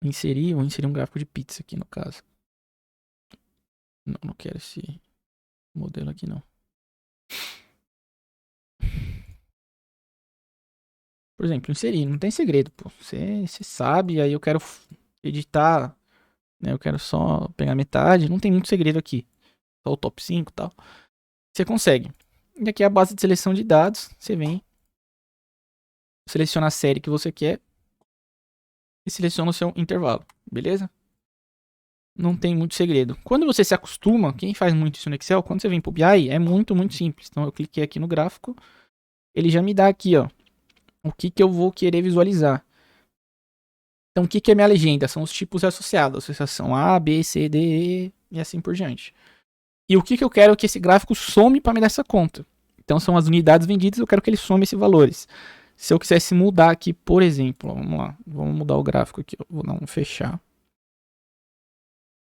Vou inserir um gráfico de pizza aqui no caso. Não quero esse modelo aqui não. Por exemplo, inserir, não tem segredo, pô. Você sabe, aí eu quero editar, né? Eu quero só pegar metade, não tem muito segredo aqui. Só o top 5 e tal. Você consegue. E aqui é a base de seleção de dados. Você vem, seleciona a série que você quer e seleciona o seu intervalo, beleza? Não tem muito segredo. Quando você se acostuma, quem faz muito isso no Excel, quando você vem pro BI, é muito, muito simples. Então eu cliquei aqui no gráfico, ele já me dá aqui, ó, o que eu vou querer visualizar. Então o que é minha legenda? São os tipos associados, associação A, B, C, D, E e assim por diante. E o que eu quero que esse gráfico some para me dar essa conta. Então são as unidades vendidas, eu quero que ele some esses valores. Se eu quisesse mudar aqui, por exemplo, vamos lá, vamos mudar o gráfico aqui, vou dar um fechar.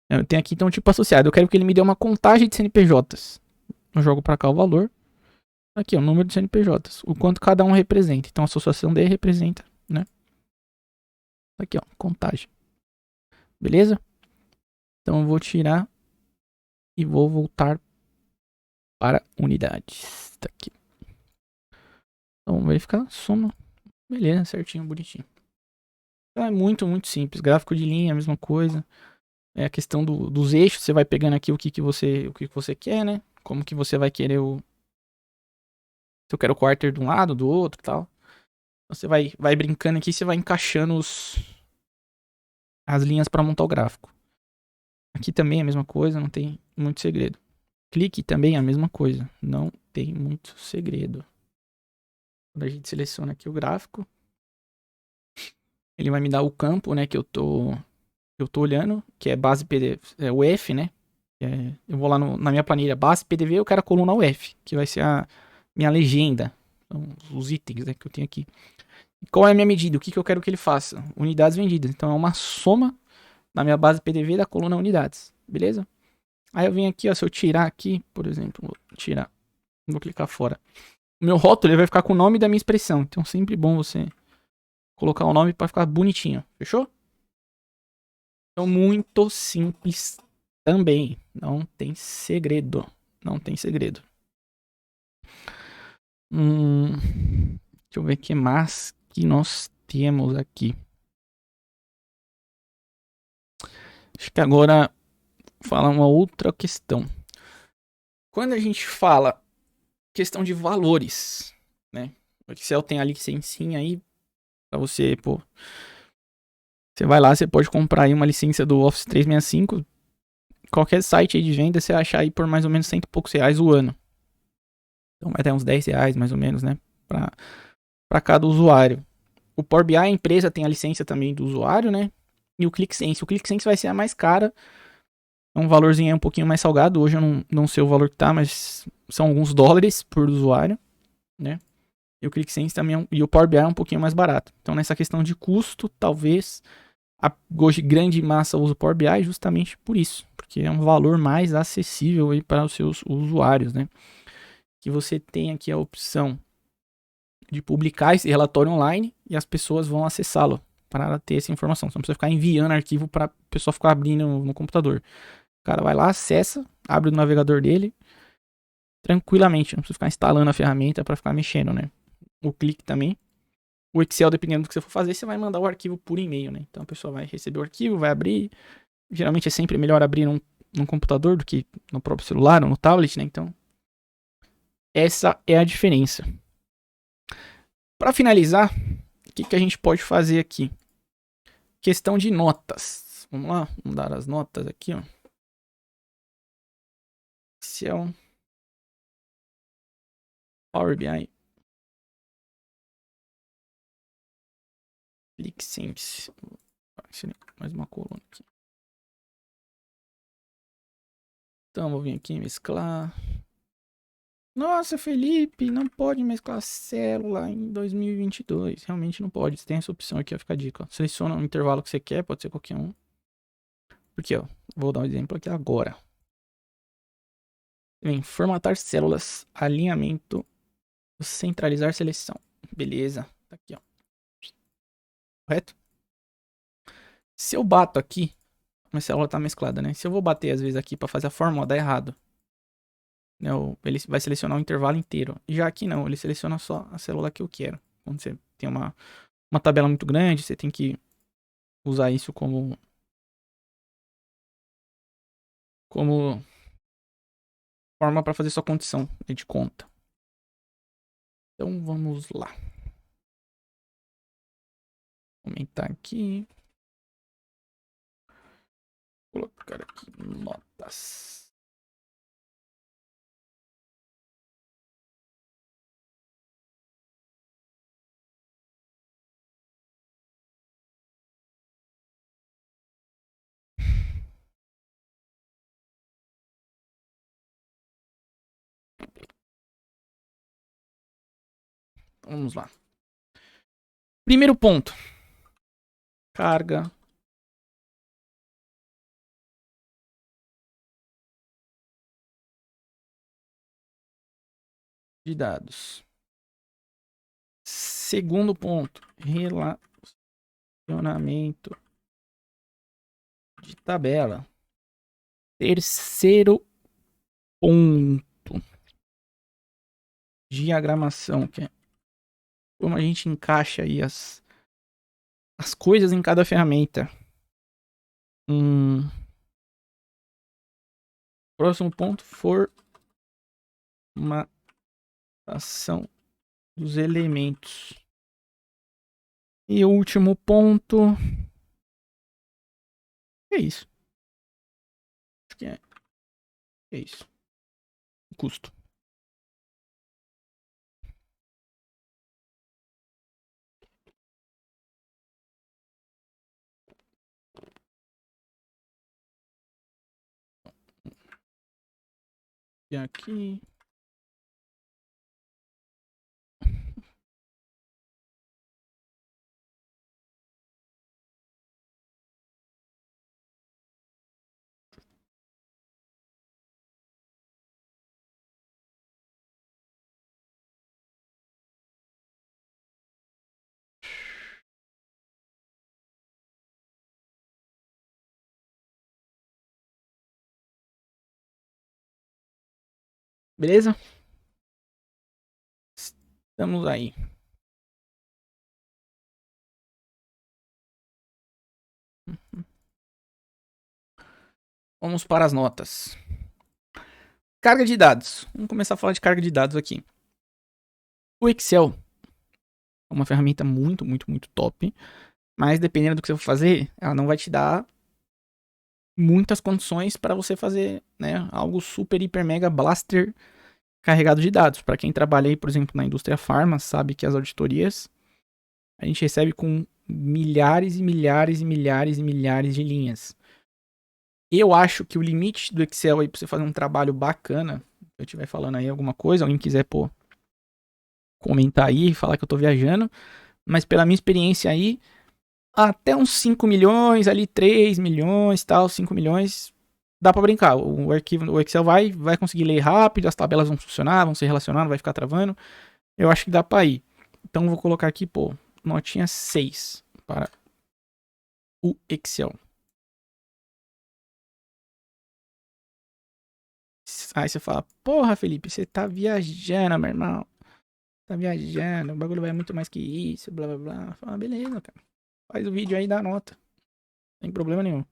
Eu tenho aqui então um tipo associado, eu quero que ele me dê uma contagem de CNPJs. Eu jogo para cá o valor. Aqui, ó, o número de CNPJs, o quanto cada um representa. Então a associação D representa, né? Aqui, ó, contagem. Beleza? Então eu vou tirar e vou voltar para unidades. Tá aqui. Então vamos verificar, soma. Beleza, certinho, bonitinho. Então é muito, muito simples. Gráfico de linha, a mesma coisa. É a questão dos eixos, você vai pegando aqui o que você quer, né? Como que você vai querer se eu quero o quarter de um lado, do outro e tal. Então você vai brincando aqui, você vai encaixando as linhas para montar o gráfico. Aqui também é a mesma coisa, não tem muito segredo. Clique também é a mesma coisa, não tem muito segredo. Quando a gente seleciona aqui o gráfico, ele vai me dar o campo, né, que eu tô olhando, que é base PDV, é o F, né? Eu vou lá na minha planilha base PDV, eu quero a coluna UF, que vai ser a minha legenda, então, os itens, né, que eu tenho aqui. E qual é a minha medida? O que eu quero que ele faça? Unidades vendidas. Então é uma soma na minha base PDV da coluna unidades, beleza? Aí eu venho aqui, ó, se eu tirar aqui, por exemplo, vou tirar, vou clicar fora. O meu rótulo ele vai ficar com o nome da minha expressão, então sempre bom você colocar o nome para ficar bonitinho, fechou? Então muito simples também, não tem segredo, não tem segredo. Deixa eu ver o que mais que nós temos aqui. Acho que agora vou falar uma outra questão. Quando a gente fala questão de valores, né? O Excel tem a licencinha aí pra você, pô. Você vai lá, você pode comprar aí uma licença do Office 365. Qualquer site aí de venda, você achar aí por mais ou menos R$100 e poucos o ano. Então vai ter uns R$10 mais ou menos, né? Pra cada usuário. O Power BI, a empresa tem a licença também do usuário, né? E o ClickSense. O ClickSense vai ser a mais cara. É um valorzinho um pouquinho mais salgado. Hoje eu não sei o valor que tá, mas são alguns dólares por usuário, né? E o ClickSense também e o Power BI é um pouquinho mais barato. Então nessa questão de custo, talvez a hoje grande massa usa o Power BI justamente por isso. Porque é um valor mais acessível aí para os seus usuários, né? Que você tem aqui a opção de publicar esse relatório online e as pessoas vão acessá-lo para ter essa informação. Você não precisa ficar enviando arquivo para a pessoa ficar abrindo no computador. O cara vai lá, acessa, abre o navegador dele tranquilamente. Não precisa ficar instalando a ferramenta para ficar mexendo, né? O clique também. O Excel, dependendo do que você for fazer, você vai mandar o arquivo por e-mail, né? Então a pessoa vai receber o arquivo, vai abrir. Geralmente é sempre melhor abrir num computador do que no próprio celular ou no tablet, né? Então, essa é a diferença. Para finalizar, o que a gente pode fazer aqui? Questão de notas. Vamos lá, vamos dar as notas aqui, ó. Excel, Power BI, ClickSense. Mais uma coluna aqui. Então, vou vir aqui mesclar. Nossa, Felipe, não pode mesclar célula em 2022. Realmente não pode. Você tem essa opção aqui, ó, fica a dica. Ó. Seleciona o intervalo que você quer, pode ser qualquer um. Porque, ó, vou dar um exemplo aqui agora. Vem, formatar células, alinhamento, centralizar seleção. Beleza, tá aqui, ó. Correto? Se eu bato aqui, minha célula tá mesclada, né? Se eu vou bater às vezes aqui pra fazer a fórmula, dá errado. Né? Ele vai selecionar o intervalo inteiro. Já aqui não, ele seleciona só a célula que eu quero. Quando você tem uma tabela muito grande, você tem que usar isso como forma para fazer sua condição de conta. Então vamos lá. Vou aumentar aqui. Vou colocar aqui notas. Então, vamos lá. Primeiro ponto. Carga de dados. Segundo ponto. Relacionamento de tabela. Terceiro ponto. Diagramação, que é como a gente encaixa aí as coisas em cada ferramenta. Próximo ponto, formatação dos elementos. E o último ponto, É isso. Acho que é isso. Custo. E aqui. Beleza? Estamos aí. Vamos para as notas. Carga de dados. Vamos começar a falar de carga de dados aqui. O Excel é uma ferramenta muito, muito, muito top. Mas dependendo do que você for fazer, ela não vai te dar muitas condições para você fazer, né, algo super, hiper, mega blaster carregado de dados. Para quem trabalha aí, por exemplo, na indústria farma, sabe que as auditorias a gente recebe com milhares e milhares e milhares e milhares de linhas. Eu acho que o limite do Excel aí para você fazer um trabalho bacana, se eu estiver falando aí alguma coisa, alguém quiser, pô, comentar aí, falar que eu tô viajando, mas pela minha experiência aí, até uns 5 milhões, ali 3 milhões, tal, 5 milhões, dá pra brincar. O arquivo, o Excel vai conseguir ler rápido, as tabelas vão funcionar, vão se relacionar, não vai ficar travando. Eu acho que dá pra ir. Então vou colocar aqui, pô, notinha 6 para o Excel. Aí você fala, porra, Felipe, você tá viajando, meu irmão. Tá viajando, o bagulho vai muito mais que isso, blá blá blá. Fala, beleza, cara. Faz o vídeo aí e dá nota. Sem problema nenhum.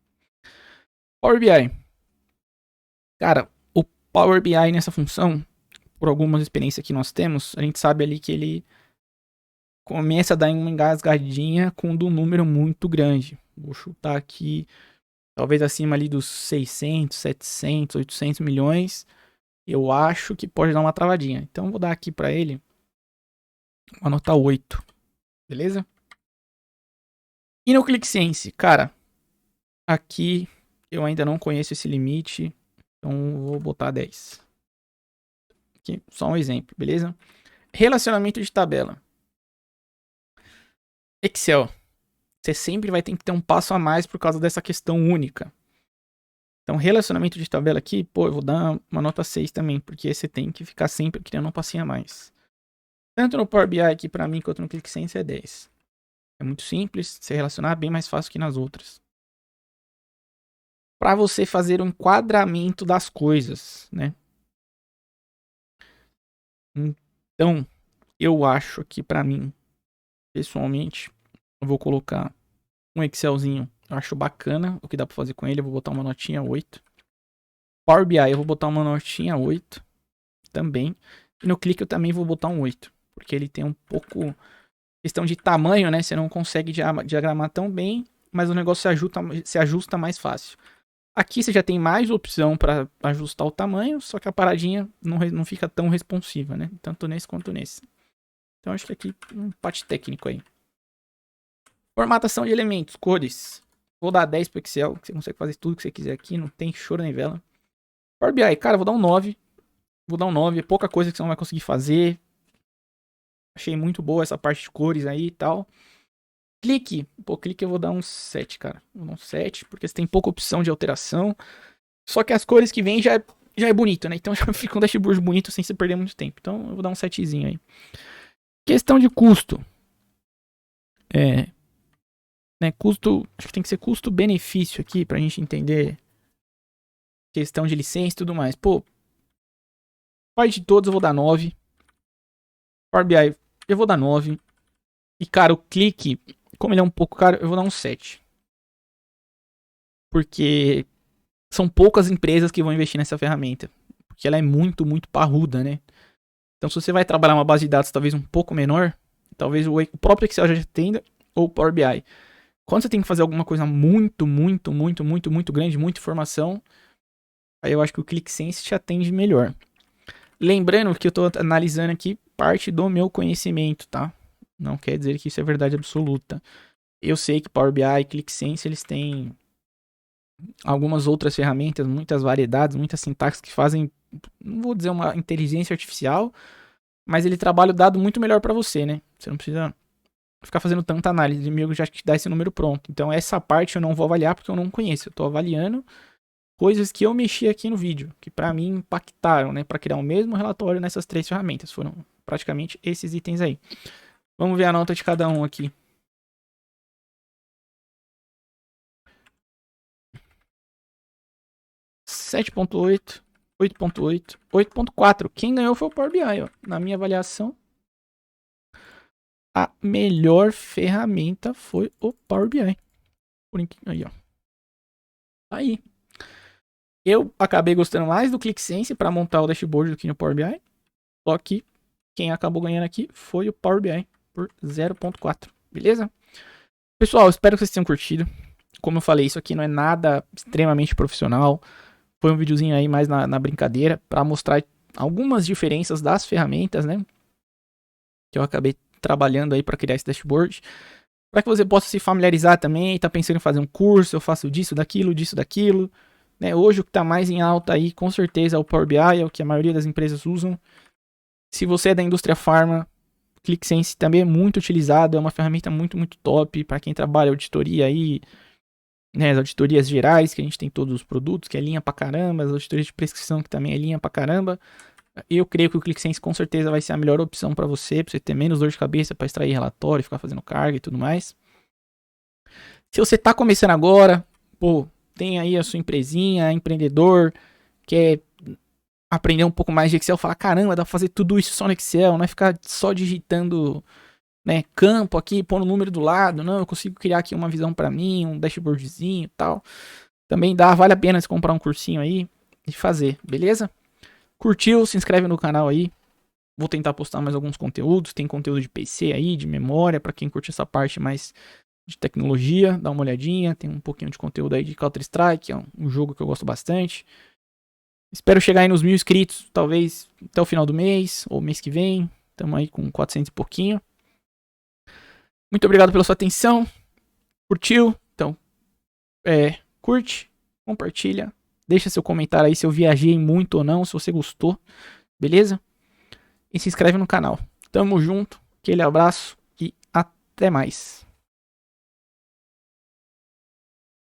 Power BI. Cara, o Power BI nessa função, por algumas experiências que nós temos, a gente sabe ali que ele começa a dar uma engasgadinha com um número muito grande. Vou chutar aqui, talvez acima ali dos 600, 700, 800 milhões. Eu acho que pode dar uma travadinha. Então vou dar aqui pra ele uma nota 8. Beleza? E no ClickSense, cara, aqui eu ainda não conheço esse limite, então vou botar 10. Aqui, só um exemplo, beleza? Relacionamento de tabela. Excel. Você sempre vai ter que ter um passo a mais por causa dessa questão única. Então, relacionamento de tabela aqui, pô, eu vou dar uma nota 6 também, porque você tem que ficar sempre criando um passinho a mais. Tanto no Power BI aqui pra mim, quanto no ClickSense é 10. É muito simples, se relacionar bem mais fácil que nas outras. Para você fazer um enquadramento das coisas, né? Então, eu acho que para mim, pessoalmente, eu vou colocar um Excelzinho. Eu acho bacana o que dá para fazer com ele. Eu vou botar uma notinha 8. Power BI eu vou botar uma notinha 8 também. E no Click eu também vou botar um 8. Porque ele tem um pouco questão de tamanho, né? Você não consegue diagramar tão bem, mas o negócio se ajusta mais fácil. Aqui você já tem mais opção para ajustar o tamanho, só que a paradinha não fica tão responsiva, né? Tanto nesse quanto nesse. Então acho que aqui um empate técnico aí. Formatação de elementos, cores. Vou dar 10 pro Excel, que você consegue fazer tudo que você quiser aqui, não tem choro nem vela. Power BI, cara, vou dar um 9. Vou dar um 9, é pouca coisa que você não vai conseguir fazer. Achei muito boa essa parte de cores aí e tal. Clique, pô, clique eu vou dar um 7, cara. Vou dar um 7, porque você tem pouca opção de alteração. Só que as cores que vem já é bonito, né? Então já fica um dashboard bonito sem você perder muito tempo. Então eu vou dar um 7zinho aí. Questão de custo. Né, custo, acho que tem que ser custo-benefício aqui pra gente entender questão de licença e tudo mais. Pô, parte de todos eu vou dar 9. Power BI eu vou dar 9. E cara, o clique, como ele é um pouco caro, eu vou dar um 7. Porque são poucas empresas que vão investir nessa ferramenta. Porque ela é muito, muito parruda, né? Então se você vai trabalhar uma base de dados talvez um pouco menor, talvez o próprio Excel já tenha, ou o Power BI. Quando você tem que fazer alguma coisa muito grande, muita informação, aí eu acho que o ClickSense te atende melhor. Lembrando que eu tô analisando aqui parte do meu conhecimento, tá? Não quer dizer que isso é verdade absoluta. Eu sei que Power BI e ClickSense, eles têm algumas outras ferramentas, muitas variedades, muitas sintaxes que fazem, não vou dizer uma inteligência artificial, mas ele trabalha o dado muito melhor para você, né? Você não precisa ficar fazendo tanta análise, de meio já te dá esse número pronto. Então essa parte eu não vou avaliar porque eu não conheço. Eu tô avaliando coisas que eu mexi aqui no vídeo, que para mim impactaram, né, para criar o mesmo relatório nessas 3 ferramentas. Foram praticamente esses itens aí. Vamos ver a nota de cada um aqui. Sete ponto oito, 8.8, 8.4. Quem ganhou foi o Power BI, ó. Na minha avaliação, a melhor ferramenta foi o Power BI. Por aí, ó. Aí. Eu acabei gostando mais do ClickSense para montar o dashboard do que no Power BI. Só que quem acabou ganhando aqui foi o Power BI por 0.4. Beleza? Pessoal, espero que vocês tenham curtido. Como eu falei, isso aqui não é nada extremamente profissional. Foi um videozinho aí mais na brincadeira para mostrar algumas diferenças das ferramentas, né? Que eu acabei trabalhando aí para criar esse dashboard. Para que você possa se familiarizar também, tá pensando em fazer um curso, eu faço disso, daquilo. Né? Hoje o que está mais em alta aí, com certeza, é o Power BI, é o que a maioria das empresas usam. Se você é da indústria farma, ClickSense também é muito utilizado, é uma ferramenta muito top para quem trabalha auditoria aí, né, as auditorias gerais, que a gente tem todos os produtos, que é linha pra caramba, as auditorias de prescrição, que também é linha pra caramba. Eu creio que o ClickSense com certeza vai ser a melhor opção para você ter menos dor de cabeça para extrair relatório, ficar fazendo carga e tudo mais. Se você tá começando agora, pô, tem aí a sua empresinha, empreendedor, quer aprender um pouco mais de Excel, falar, caramba, dá pra fazer tudo isso só no Excel, não é ficar só digitando, né, campo aqui, pôr o número do lado, não, eu consigo criar aqui uma visão para mim, um dashboardzinho e tal. Também dá, vale a pena você comprar um cursinho aí e fazer, beleza? Curtiu? Se inscreve no canal aí. Vou tentar postar mais alguns conteúdos, tem conteúdo de PC aí, de memória, para quem curte essa parte mais de tecnologia, dá uma olhadinha, tem um pouquinho de conteúdo aí de Counter-Strike, é um jogo que eu gosto bastante. Espero chegar aí nos 1000 inscritos, talvez até o final do mês, ou mês que vem. Estamos aí com 400 e pouquinho. Muito obrigado pela sua atenção. Curtiu? Então, curte, compartilha. Deixa seu comentário aí se eu viajei muito ou não, se você gostou. Beleza? E se inscreve no canal. Tamo junto, aquele abraço e até mais.